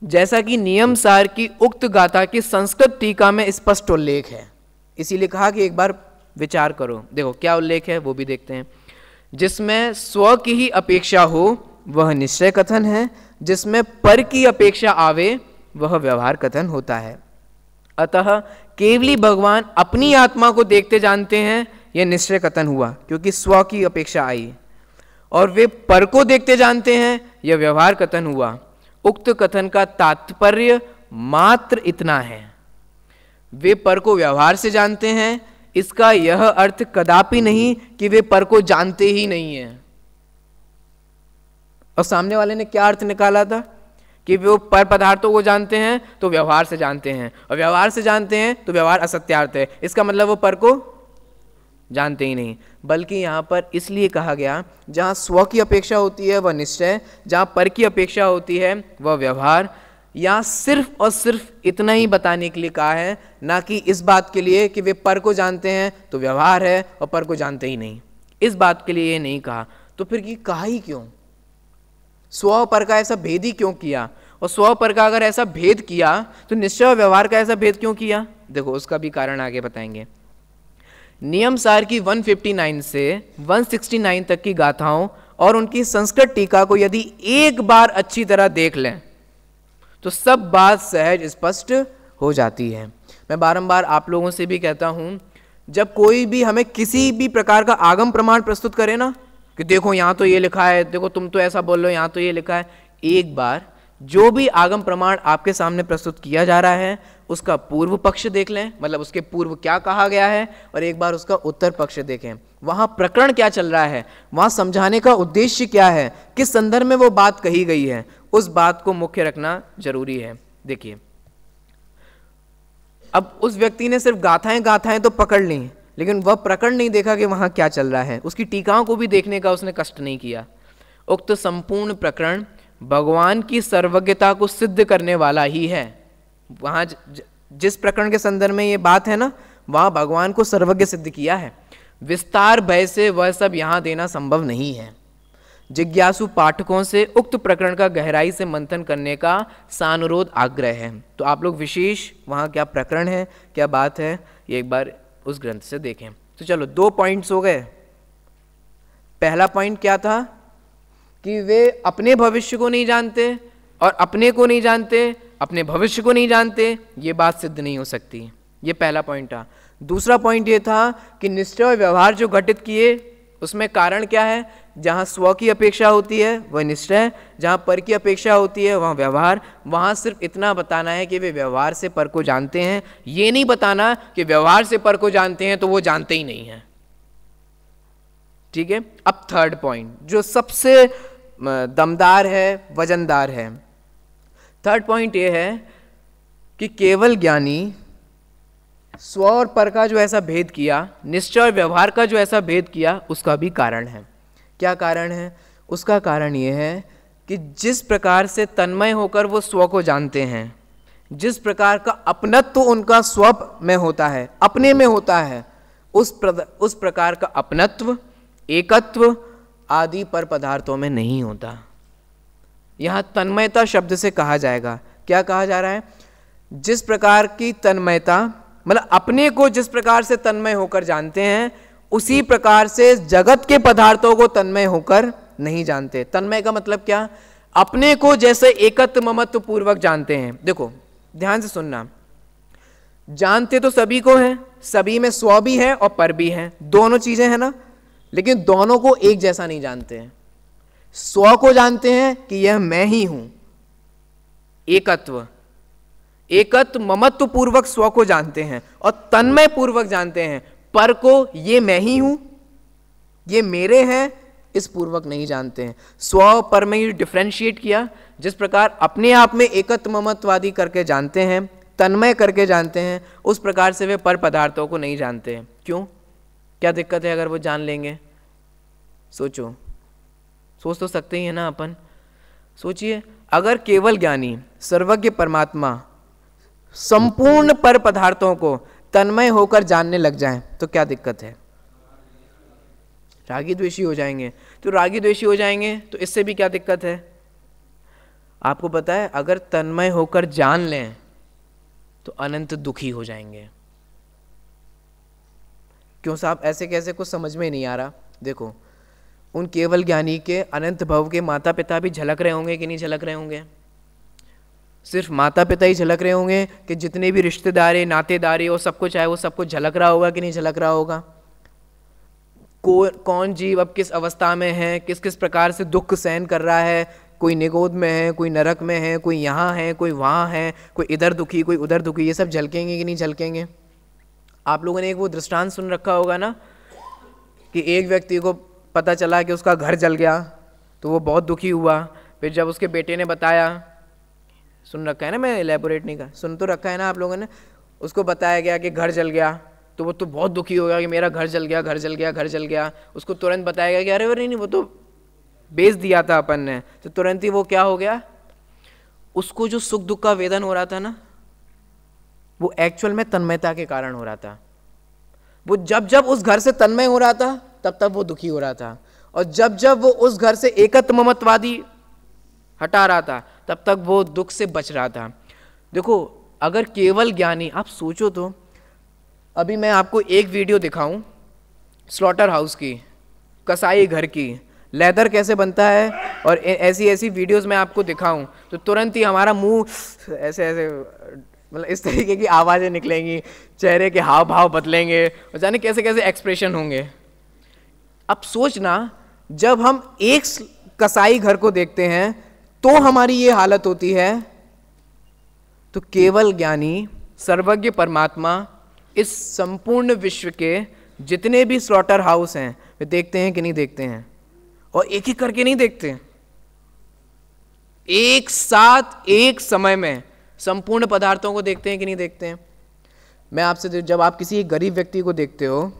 जैसा कि नियम सार की उक्त गाथा की संस्कृत टीका में स्पष्ट उल्लेख है। इसीलिए कहा कि एक बार विचार करो। देखो क्या उल्लेख है वो भी देखते हैं। जिसमें स्व की ही अपेक्षा हो वह निश्चय कथन है, जिसमें पर की अपेक्षा आवे वह व्यवहार कथन होता है। अतः केवली भगवान अपनी आत्मा को देखते जानते हैं, यह निश्चय कथन हुआ क्योंकि स्व की अपेक्षा आई, और वे पर को देखते जानते हैं, यह व्यवहार कथन हुआ। उक्त कथन का तात्पर्य मात्र इतना है, वे पर को व्यवहार से जानते हैं। इसका यह अर्थ कदापि नहीं कि वे पर को जानते ही नहीं है। और सामने वाले ने क्या अर्थ निकाला था कि वो पर पदार्थों को जानते हैं तो व्यवहार से जानते हैं, और व्यवहार से जानते हैं तो व्यवहार असत्यार्थ है। इसका मतलब वो पर को जानते ही नहीं। बल्कि यहाँ पर इसलिए कहा गया जहाँ स्व की अपेक्षा होती है वह निश्चय, जहाँ पर की अपेक्षा होती है वह व्यवहार। यहाँ सिर्फ और सिर्फ इतना ही बताने के लिए कहा है, ना कि इस बात के लिए कि वे पर को जानते हैं तो व्यवहार है और पर को जानते ही नहीं। इस बात के लिए ये नहीं कहा। तो फिर ये कहा ही क्यों? स्व पर का ऐसा भेद ही क्यों किया? और स्व पर का अगर ऐसा भेद किया तो निश्चय और व्यवहार का ऐसा भेद क्यों किया? देखो उसका भी कारण आगे बताएंगे। नियम सार की 159 से 169 तक की गाथाओं और उनकी संस्कृत टीका को यदि एक बार अच्छी तरह देख लें तो सब बात सहज स्पष्ट हो जाती है। मैं बारंबार आप लोगों से भी कहता हूं, जब कोई भी हमें किसी भी प्रकार का आगम प्रमाण प्रस्तुत करे ना कि देखो यहां तो ये लिखा है, देखो तुम तो ऐसा बोल रहे हो, यहां तो ये लिखा है, एक बार जो भी आगम प्रमाण आपके सामने प्रस्तुत किया जा रहा है उसका पूर्व पक्ष देख लें, मतलब उसके पूर्व क्या कहा गया है, और एक बार उसका उत्तर पक्ष देखें। वहां प्रकरण क्या चल रहा है, वहां समझाने का उद्देश्य क्या है, किस संदर्भ में वो बात कही गई है, उस बात को मुख्य रखना जरूरी है। देखिए, अब उस व्यक्ति ने सिर्फ गाथाएं तो पकड़ ली, लेकिन वह प्रकरण नहीं देखा कि वहां क्या चल रहा है, उसकी टीकाओं को भी देखने का उसने कष्ट नहीं किया। उक्त संपूर्ण प्रकरण भगवान की सर्वज्ञता को सिद्ध करने वाला ही है। वहां जिस प्रकरण के संदर्भ में ये बात है ना, वहां भगवान को सर्वज्ञ सिद्ध किया है। विस्तार भय से वह सब यहां देना संभव नहीं है। जिज्ञासु पाठकों से उक्त प्रकरण का गहराई से मंथन करने का सानुरोध आग्रह है। तो आप लोग विशेष वहां क्या प्रकरण है, क्या बात है, ये एक बार उस ग्रंथ से देखें। तो चलो 2 पॉइंट्स हो गए। पहला पॉइंट क्या था कि वे अपने भविष्य को नहीं जानते और अपने को नहीं जानते, अपने भविष्य को नहीं जानते, ये बात सिद्ध नहीं हो सकती। ये पहला पॉइंट था। दूसरा पॉइंट ये था कि निश्चय और व्यवहार जो घटित किए उसमें कारण क्या है? जहाँ स्व की अपेक्षा होती है वह निश्चय, जहाँ पर की अपेक्षा होती है वहाँ व्यवहार। वहाँ सिर्फ इतना बताना है कि वे व्यवहार से पर को जानते हैं, ये नहीं बताना कि व्यवहार से पर को जानते हैं तो वो जानते ही नहीं हैं। ठीक है। अब थर्ड पॉइंट जो सबसे दमदार है, वजनदार है। थर्ड पॉइंट ये है कि केवल ज्ञानी स्व और पर का जो ऐसा भेद किया, निश्चय और व्यवहार का जो ऐसा भेद किया, उसका भी कारण है। क्या कारण है? उसका कारण ये है कि जिस प्रकार से तन्मय होकर वो स्व को जानते हैं, जिस प्रकार का अपनत्व उनका स्व में होता है, अपने में होता है, उस प्रकार का अपनत्व, एकत्व आदि पर पदार्थों में नहीं होता। यहां तन्मयता शब्द से कहा जाएगा। क्या कहा जा रहा है? जिस प्रकार की तन्मयता, मतलब अपने को जिस प्रकार से तन्मय होकर जानते हैं, उसी प्रकार से जगत के पदार्थों को तन्मय होकर नहीं जानते। तन्मय का मतलब क्या? अपने को जैसे एकत्व ममत्व पूर्वक जानते हैं। देखो ध्यान से सुनना, जानते तो सभी को हैं, सभी में स्व भी है और पर भी है, दोनों चीजें हैं ना, लेकिन दोनों को एक जैसा नहीं जानते हैं। स्व को जानते हैं कि यह मैं ही हूं, एकत्व, एकत्व ममत्व पूर्वक स्व को जानते हैं, और तन्मय पूर्वक जानते हैं पर को ये मैं ही हूं, ये मेरे हैं, इस पूर्वक नहीं जानते हैं। स्व पर में ये डिफ्रेंशिएट किया। जिस प्रकार अपने आप में एकत्व ममत्वादी करके जानते हैं, तन्मय करके जानते हैं, उस प्रकार से वे पर पदार्थों को नहीं जानते हैं। क्यों? क्या दिक्कत है अगर वो जान लेंगे? सोचो, सोच तो सकते ही है ना अपन। सोचिए, अगर केवल ज्ञानी सर्वज्ञ परमात्मा संपूर्ण पर पदार्थों को तन्मय होकर जानने लग जाएं तो क्या दिक्कत है? रागी द्वेषी हो जाएंगे। तो रागी द्वेषी हो जाएंगे तो इससे भी क्या दिक्कत है? आपको पता है, अगर तन्मय होकर जान लें तो अनंत दुखी हो जाएंगे। क्यों साहब, ऐसे कैसे? कुछ समझ में ही नहीं आ रहा। देखो, उन केवल ज्ञानी के अनंत भव के माता पिता भी झलक रहे होंगे कि नहीं झलक रहे होंगे? सिर्फ माता पिता ही झलक रहे होंगे कि जितने भी रिश्तेदार नातेदारी और सब कुछ है वो सब कुछ झलक रहा होगा कि नहीं झलक रहा होगा? कौन जीव अब किस अवस्था में है, किस किस प्रकार से दुख सहन कर रहा है, कोई निगोद में है, कोई नरक में है, कोई यहाँ है, कोई वहाँ है, कोई इधर दुखी, कोई उधर दुखी, ये सब झलकेंगे कि नहीं झलकेंगे? आप लोगों ने एक वो दृष्टांत सुन रखा होगा ना कि एक व्यक्ति को पता चला कि उसका घर जल गया तो वो बहुत दुखी हुआ। फिर जब उसके बेटे ने बताया, सुन रखा है ना, मैं एलैबोरेट नहीं कर, सुन तो रखा है ना आप लोगों ने, उसको बताया गया कि घर जल गया तो वो तो बहुत दुखी हो गया कि मेरा घर जल गया, घर जल गया, घर जल गया। उसको तुरंत बताया गया कि अरे नहीं, वो तो बेच दिया था अपन ने। तो तुरंत ही वो क्या हो गया, उसको जो सुख दुख का वेदन हो रहा था ना, वो एक्चुअल में तन्मयता के कारण हो रहा था। वो जब जब उस घर से तन्मय हो रहा था तब तब वो दुखी हो रहा था, और जब जब वो उस घर से एकत्व ममत्वादी हटा रहा था तब तक वो दुख से बच रहा था। देखो, अगर केवल ज्ञानी, आप सोचो तो, अभी मैं आपको एक वीडियो दिखाऊं स्लॉटर हाउस की, कसाई घर की, लेदर कैसे बनता है, और ऐसी ऐसी वीडियोस मैं आपको दिखाऊं तो तुरंत ही हमारा मुंह ऐसे ऐसे, मतलब इस तरीके की आवाज़ें निकलेंगी, चेहरे के हाव भाव बदलेंगे, और जाने कैसे कैसे एक्सप्रेशन होंगे। अब सोचना, जब हम एक कसाई घर को देखते हैं तो हमारी ये हालत होती है, तो केवल ज्ञानी सर्वज्ञ परमात्मा इस संपूर्ण विश्व के जितने भी स्लॉटर हाउस हैं वे देखते हैं कि नहीं देखते हैं? और एक ही करके नहीं देखते, एक साथ एक समय में संपूर्ण पदार्थों को देखते हैं कि नहीं देखते हैं? मैं आपसे, जब आप किसी गरीब व्यक्ति को देखते हो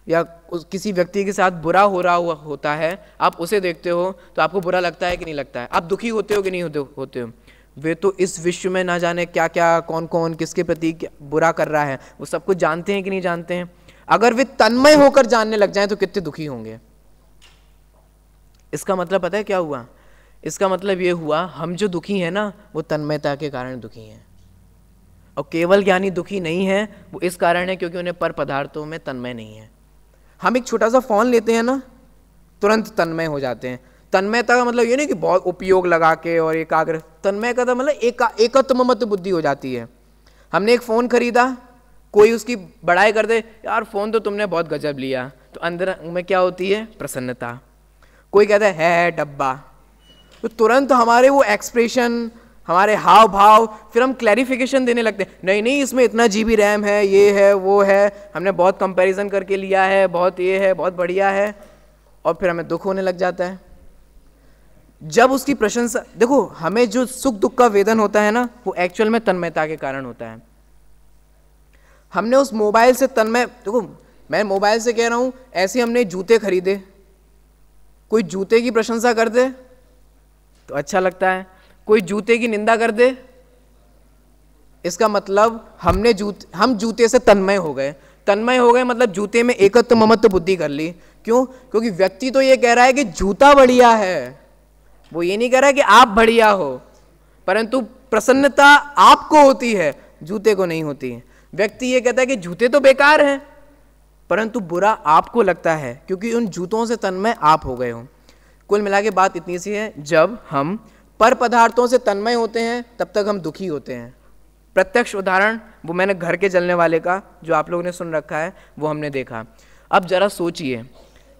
या किसी व्यक्ति के साथ बुरा हो रहा होता है, आप उसे देखते हो तो आपको बुरा लगता है कि नहीं लगता है? आप दुखी होते हो कि नहीं होते हो? वे तो इस विश्व में ना जाने क्या क्या, कौन कौन किसके प्रति बुरा कर रहा है, वो सब कुछ जानते हैं कि नहीं जानते हैं? अगर वे तन्मय होकर जानने लग जाएं तो कितने दुखी होंगे। इसका मतलब पता है क्या हुआ? इसका मतलब ये हुआ, हम जो दुखी हैं ना, वो तन्मयता के कारण दुखी हैं, और केवल ज्ञानी दुखी नहीं है, वो इस कारण है क्योंकि उन्हें पर पदार्थों में तन्मय नहीं है। हम एक छोटा सा फोन लेते हैं ना, तुरंत तन्मय हो जाते हैं,
तन्मयता का मतलब ये नहीं कि बहुत उपयोग लगा के और एकाग्र, तन्मय का मतलब एकत्व मत बुद्धि हो जाती है। हमने एक फ़ोन खरीदा, कोई उसकी बड़ाई कर दे, यार फ़ोन तो तुमने बहुत गजब लिया, तो अंदर में क्या होती है? प्रसन्नता। कोई कहता है डब्बा, तो तुरंत हमारे वो एक्सप्रेशन, हमारे हाव भाव, फिर हम क्लैरिफिकेशन देने लगते हैं, नहीं नहीं इसमें इतना जीबी रैम है, ये है वो है, हमने बहुत कंपैरिजन करके लिया है, बहुत ये है, बहुत बढ़िया है, और फिर हमें दुख होने लग जाता है जब उसकी प्रशंसा। देखो, हमें जो सुख दुख का वेदन होता है ना, वो एक्चुअल में तन्मयता के कारण होता है। हमने उस मोबाइल से तन्मय, देखो मैं मोबाइल से कह रहा हूं, ऐसे हमने जूते खरीदे, कोई जूते की प्रशंसा कर दे तो अच्छा लगता है, कोई जूते की निंदा कर दे, इसका मतलब हम जूते से तन्मय हो गए। तन्मय हो गए मतलब जूते में एकत्व ममत्व बुद्धि कर ली। क्यों? क्योंकि व्यक्ति तो ये कह रहा है कि जूता बढ़िया है, वो ये नहीं कह रहा है कि आप बढ़िया हो, परंतु प्रसन्नता आपको होती है, जूते को नहीं होती है। व्यक्ति ये कहता है कि जूते तो बेकार हैं, परंतु बुरा आपको लगता है, क्योंकि उन जूतों से तन्मय आप हो गए हो। कुल मिला के बात इतनी सी है, जब हम पर पदार्थों से तन्मय होते हैं तब तक हम दुखी होते हैं। प्रत्यक्ष उदाहरण वो मैंने घर के जलने वाले का, जो आप लोगों ने सुन रखा है, वो हमने देखा। अब जरा सोचिए,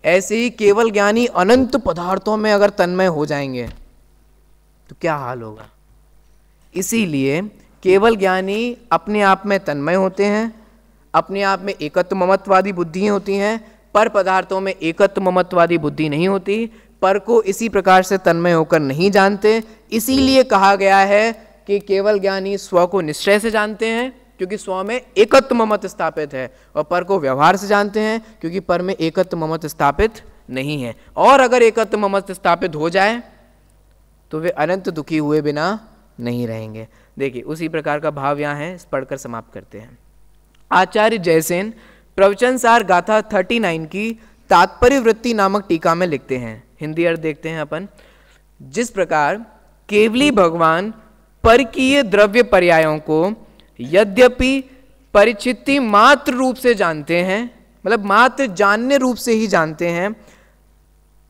ऐसे ही केवल ज्ञानी अनंत पदार्थों में अगर तन्मय हो जाएंगे तो क्या हाल होगा। इसीलिए केवल ज्ञानी अपने आप में तन्मय होते हैं, अपने आप में एकत्व ममत्ववादी बुद्धियां होती हैं, पर पदार्थों में एकत्व ममत्ववादी बुद्धि नहीं होती, पर को इसी प्रकार से तन्मय होकर नहीं जानते। इसीलिए कहा गया है कि केवल ज्ञानी स्व को निश्चय से जानते हैं, क्योंकि स्व में एकत्व ममत स्थापित है, और पर को व्यवहार से जानते हैं, क्योंकि पर में एकत्व ममत स्थापित नहीं है। और अगर एकत्व ममत स्थापित हो जाए तो वे अनंत दुखी हुए बिना नहीं रहेंगे। देखिए, उसी प्रकार का भाव यहाँ है, इस पढ़कर समाप्त करते हैं। आचार्य जयसेन प्रवचन सार गाथा 39 की तात्पर्य वृत्ति नामक टीका में लिखते हैं, हिंदी अर्थ देखते हैं अपन। जिस प्रकार केवली भगवान परकीय द्रव्य पर्यायों को यद्यपि परिचिति मात्र रूप से जानते हैं, मतलब मात्र जानने रूप से ही जानते हैं,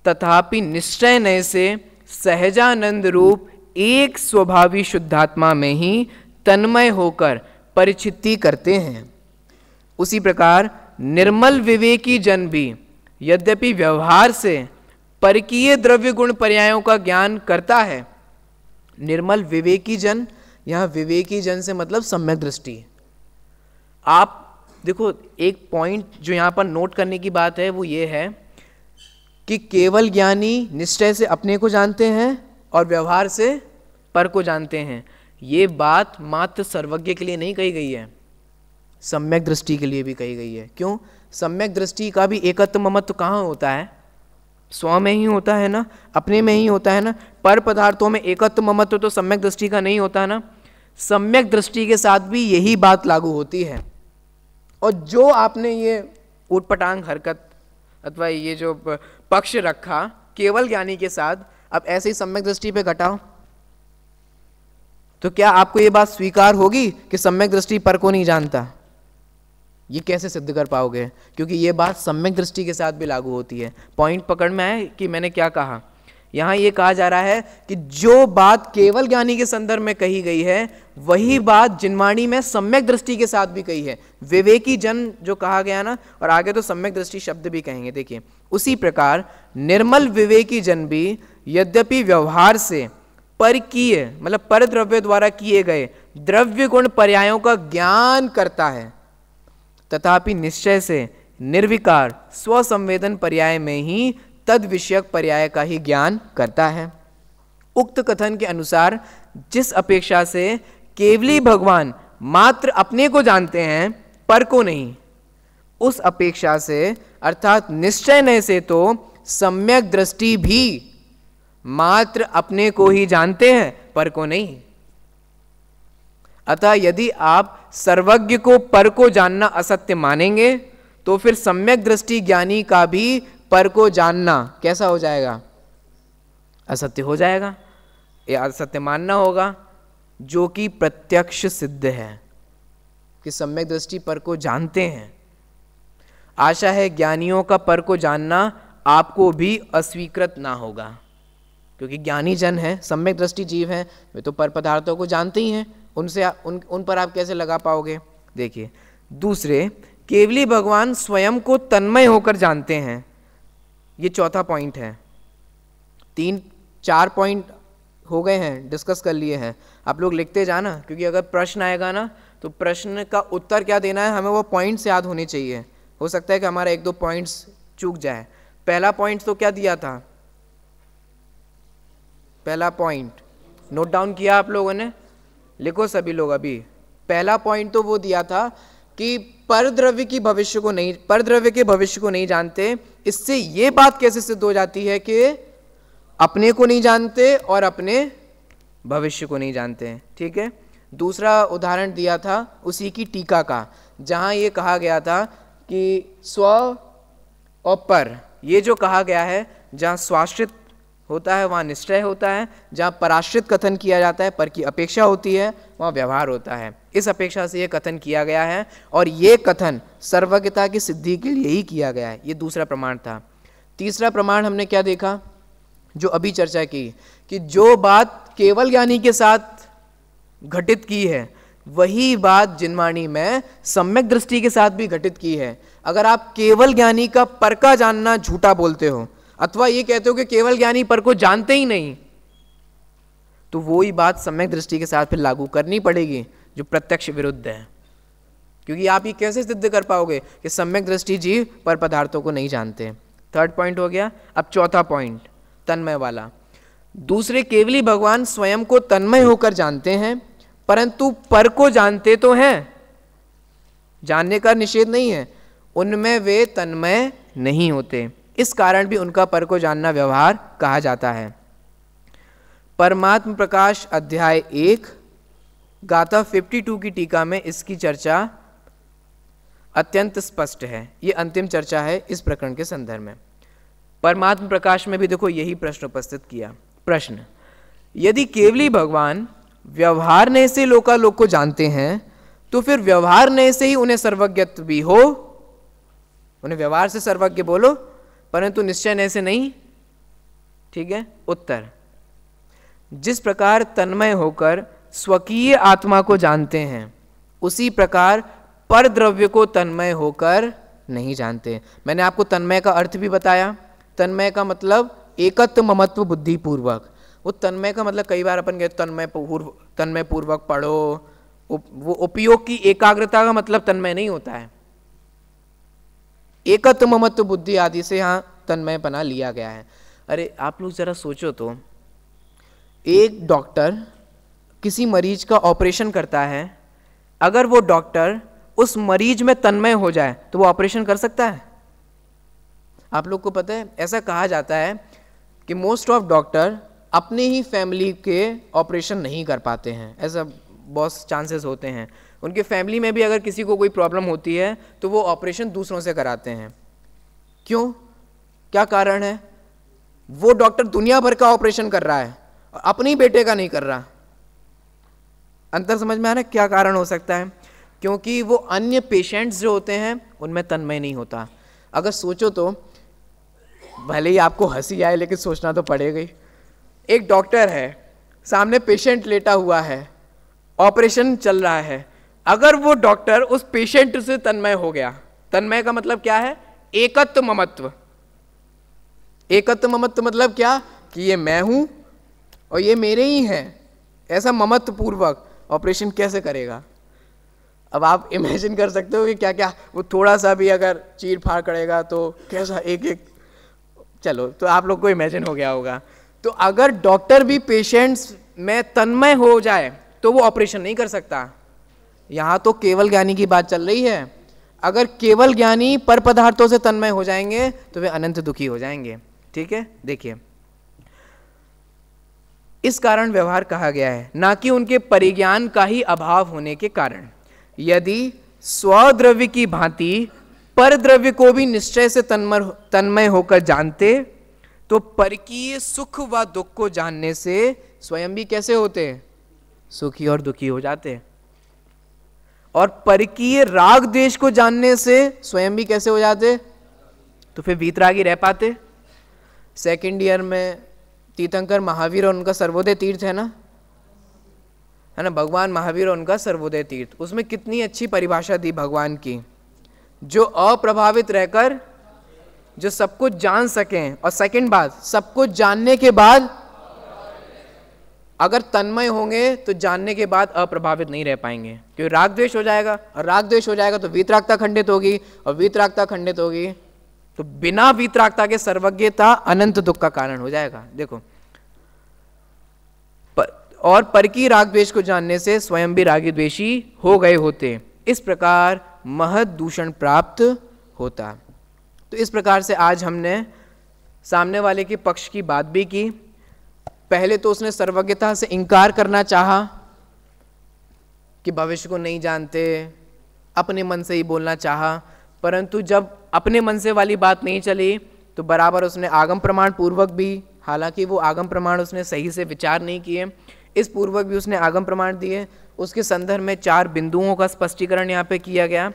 तथापि निश्चय नय से सहजानंद रूप एक स्वभावी शुद्धात्मा में ही तन्मय होकर परिचिति करते हैं। उसी प्रकार निर्मल विवेकी जन भी यद्यपि व्यवहार से परकीय द्रव्य गुण पर्यायों का ज्ञान करता है। निर्मल विवेकी जन, यहां विवेकी जन से मतलब सम्यक दृष्टि। आप देखो, एक पॉइंट जो यहां पर नोट करने की बात है वो ये है कि केवल ज्ञानी निश्चय से अपने को जानते हैं और व्यवहार से पर को जानते हैं। ये बात मात्र सर्वज्ञ के लिए नहीं कही गई है, सम्यक दृष्टि के लिए भी कही गई है। क्यों? सम्यक दृष्टि का भी एकत्व ममत्व कहाँ होता है? स्व में ही होता है ना, अपने में ही होता है ना। पर पदार्थों में एकत्व ममत्व तो सम्यक दृष्टि का नहीं होता ना। सम्यक दृष्टि के साथ भी यही बात लागू होती है। और जो आपने ये ऊटपटांग हरकत अथवा ये जो पक्ष रखा केवल ज्ञानी के साथ, अब ऐसे ही सम्यक दृष्टि पे घटाओ, तो क्या आपको ये बात स्वीकार होगी कि सम्यक दृष्टि पर को नहीं जानता? ये कैसे सिद्ध कर पाओगे? क्योंकि ये बात सम्यक दृष्टि के साथ भी लागू होती है। पॉइंट पकड़ में आए कि मैंने क्या कहा? यहां ये कहा जा रहा है कि जो बात केवल ज्ञानी के संदर्भ में कही गई है वही बात जिनवाणी में सम्यक दृष्टि के साथ भी कही है। विवेकी जन जो कहा गया ना, और आगे तो सम्यक दृष्टि शब्द भी कहेंगे। देखिए, उसी प्रकार निर्मल विवेकी जन भी यद्यपि व्यवहार से परकीय मतलब पर द्रव्य द्वारा किए गए द्रव्य गुण पर्यायों का ज्ञान करता है, तथापि निश्चय से निर्विकार स्वसंवेदन पर्याय में ही तद विषयक पर्याय का ही ज्ञान करता है। उक्त कथन के अनुसार जिस अपेक्षा से केवली भगवान मात्र अपने को जानते हैं पर को नहीं, उस अपेक्षा से अर्थात निश्चय नय से तो सम्यक दृष्टि भी मात्र अपने को ही जानते हैं पर को नहीं। अतः यदि आप सर्वज्ञ को पर को जानना असत्य मानेंगे तो फिर सम्यक दृष्टि ज्ञानी का भी पर को जानना कैसा हो जाएगा? असत्य हो जाएगा। यह असत्य मानना होगा, जो कि प्रत्यक्ष सिद्ध है कि सम्यक दृष्टि पर को जानते हैं। आशा है ज्ञानियों का पर को जानना आपको भी अस्वीकृत ना होगा। क्योंकि ज्ञानी जन है, सम्यक दृष्टि जीव हैं, वे तो पर पदार्थों को जानते ही हैं, उनसे उन पर आप कैसे लगा पाओगे। देखिए दूसरे, केवली भगवान स्वयं को तन्मय होकर जानते हैं, ये चौथा पॉइंट है। 3-4 पॉइंट हो गए हैं, डिस्कस कर लिए हैं, आप लोग लिखते जाना, क्योंकि अगर प्रश्न आएगा ना तो प्रश्न का उत्तर क्या देना है हमें वो पॉइंट्स याद होने चाहिए। हो सकता है कि हमारा 1-2 पॉइंट्स चूक जाए। पहला पॉइंट तो क्या दिया था, पहला पॉइंट नोट डाउन किया आप लोगों ने, लिखो सभी लोग अभी। पहला पॉइंट तो वो दिया था कि परद्रव्य के भविष्य को नहीं जानते। इससे ये बात कैसे सिद्ध हो जाती है कि अपने को नहीं जानते और अपने भविष्य को नहीं जानते हैं, ठीक है। दूसरा उदाहरण दिया था उसी की टीका का, जहां ये कहा गया था कि स्व और पर, ये जो कहा गया है, जहां स्वाश्रित होता है वहां निश्चय होता है, जहां पराश्रित कथन किया जाता है, पर की अपेक्षा होती है, वहां व्यवहार होता है। इस अपेक्षा से यह कथन किया गया है और ये कथन सर्वज्ञता की सिद्धि के लिए ही किया गया है। ये दूसरा प्रमाण था। तीसरा प्रमाण हमने क्या देखा, जो अभी चर्चा की, कि जो बात केवल ज्ञानी के साथ घटित की है वही बात जिनवाणी में सम्यक दृष्टि के साथ भी घटित की है। अगर आप केवल ज्ञानी का पर का जानना झूठा बोलते हो, अथवा ये कहते हो कि केवल ज्ञानी पर को जानते ही नहीं, तो वो ही बात सम्यक दृष्टि के साथ फिर लागू करनी पड़ेगी, जो प्रत्यक्ष विरुद्ध है। क्योंकि आप ये कैसे सिद्ध कर पाओगे कि सम्यक दृष्टि जीव पर पदार्थों को नहीं जानते। थर्ड पॉइंट हो गया। अब चौथा पॉइंट तन्मय वाला। दूसरे केवली भगवान स्वयं को तन्मय होकर जानते हैं, परंतु पर को जानते तो हैं, जानने का निषेध नहीं है, उनमें वे तन्मय नहीं होते। इस कारण भी उनका पर को जानना व्यवहार कहा जाता है। परमात्म प्रकाश अध्याय 1 गाथा 52 की टीका में इसकी चर्चा अत्यंत स्पष्ट है। ये अंतिम चर्चा है इस प्रकरण के संदर्भ में। परमात्म प्रकाश में भी देखो यही प्रश्न उपस्थित किया। प्रश्न, यदि केवली भगवान व्यवहार से लोकालोक को जानते हैं, तो फिर व्यवहार से ही उन्हें सर्वज्ञत्व भी हो, उन्हें व्यवहार से सर्वज्ञ बोलो परंतु निश्चय से नहीं, ठीक है। उत्तर, जिस प्रकार तन्मय होकर स्वकीय आत्मा को जानते हैं, उसी प्रकार पर द्रव्य को तन्मय होकर नहीं जानते। मैंने आपको तन्मय का अर्थ भी बताया। तन्मय का मतलब एकत्व ममत्व बुद्धि पूर्वक। वो तन्मय का मतलब कई बार अपन कहते तन्मय पूर्वक पढ़ो, वो उपयोग की एकाग्रता का मतलब तन्मय नहीं होता है। एकत्व ममत्व बुद्धि आदि से यहाँ तन्मयपना लिया गया है। अरे आप लोग जरा सोचो तो, एक डॉक्टर किसी मरीज का ऑपरेशन करता है, अगर वो डॉक्टर उस मरीज में तन्मय हो जाए तो वो ऑपरेशन कर सकता है? आप लोग को पता है, ऐसा कहा जाता है कि मोस्ट ऑफ डॉक्टर अपने ही फैमिली के ऑपरेशन नहीं कर पाते हैं। ऐसा बहुत चांसेस होते हैं। उनके फैमिली में भी अगर किसी को कोई प्रॉब्लम होती है तो वो ऑपरेशन दूसरों से कराते हैं। क्यों? क्या कारण है? वो डॉक्टर दुनिया भर का ऑपरेशन कर रहा है और अपने ही बेटे का नहीं कर रहा। अंतर समझ में आ रहा है क्या कारण हो सकता है? क्योंकि वो अन्य पेशेंट्स जो होते हैं उनमें तन्मय नहीं होता। अगर सोचो तो, भले ही आपको हंसी आए लेकिन सोचना तो पड़ेगा ही। एक डॉक्टर है, सामने पेशेंट लेटा हुआ है, ऑपरेशन चल रहा है, अगर वो डॉक्टर उस पेशेंट से तन्मय हो गया, तन्मय का मतलब क्या है? एकत्व ममत्व। एकत्व ममत्व मतलब क्या? कि ये मैं हूं और ये मेरे ही हैं, ऐसा ममत्व पूर्वक ऑपरेशन कैसे करेगा? अब आप इमेजिन कर सकते हो कि क्या क्या वो थोड़ा सा भी अगर चीर फाड़ करेगा तो कैसा एक एक, चलो तो आप लोग को इमेजिन हो गया होगा। तो अगर डॉक्टर भी पेशेंट्स में तन्मय हो जाए तो वो ऑपरेशन नहीं कर सकता। यहाँ तो केवल ज्ञानी की बात चल रही है। अगर केवल ज्ञानी पर पदार्थों से तन्मय हो जाएंगे तो वे अनंत दुखी हो जाएंगे। ठीक है, देखिए इस कारण व्यवहार कहा गया है, ना कि उनके परिज्ञान का ही अभाव होने के कारण। यदि स्वद्रव्य की भांति पर द्रव्य को भी निश्चय से तन्मय होकर जानते तो परकीय सुख व दुख को जानने से स्वयं भी कैसे होते? सुखी और दुखी हो जाते। और परकीय राग द्वेष को जानने से स्वयं भी कैसे हो जाते? तो फिर वीतरागी रह पाते। सेकंड ईयर में तीर्थंकर महावीर और उनका सर्वोदय तीर्थ है ना, भगवान महावीर और उनका सर्वोदय तीर्थ। उसमें कितनी अच्छी परिभाषा दी भगवान की, जो अप्रभावित रहकर जो सब कुछ जान सकें, और सेकंड बात, सब कुछ जानने के बाद अगर तन्मय होंगे तो जानने के बाद अप्रभावित नहीं रह पाएंगे, क्योंकि राग द्वेष हो जाएगा, और राग द्वेष हो जाएगा तो वीतरागता खंडित होगी, और वीतरागता खंडित होगी तो बिना वीतरागता के सर्वज्ञता अनंत दुख का कारण हो जाएगा। देखो, और पर की राग द्वेष को जानने से स्वयं भी रागी द्वेषी हो गए होते, इस प्रकार महद दूषण प्राप्त होता। तो इस प्रकार से आज हमने सामने वाले के पक्ष की बात भी की। पहले तो उसने सर्वज्ञता से इंकार करना चाहा कि भविष्य को नहीं जानते, अपने मन से ही बोलना चाहा, परंतु जब अपने मन से वाली बात नहीं चली तो बराबर उसने आगम प्रमाण पूर्वक भी, हालांकि वो आगम प्रमाण उसने सही से विचार नहीं किए, इस पूर्वक भी उसने आगम प्रमाण दिए। उसके संदर्भ में 4 बिंदुओं का स्पष्टीकरण यहाँ पे किया गया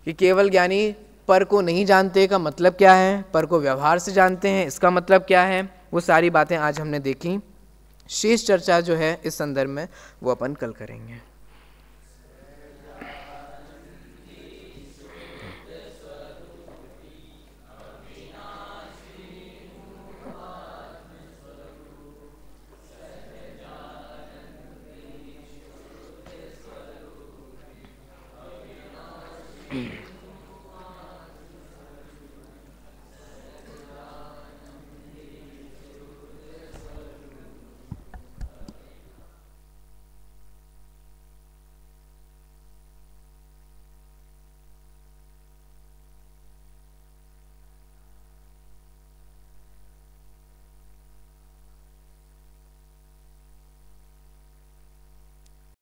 कि केवल ज्ञानी पर को नहीं जानते का मतलब क्या है, पर को व्यवहार से जानते हैं इसका मतलब क्या है, वो सारी बातें आज हमने देखी। शेष चर्चा जो है इस संदर्भ में वो अपन कल करेंगे।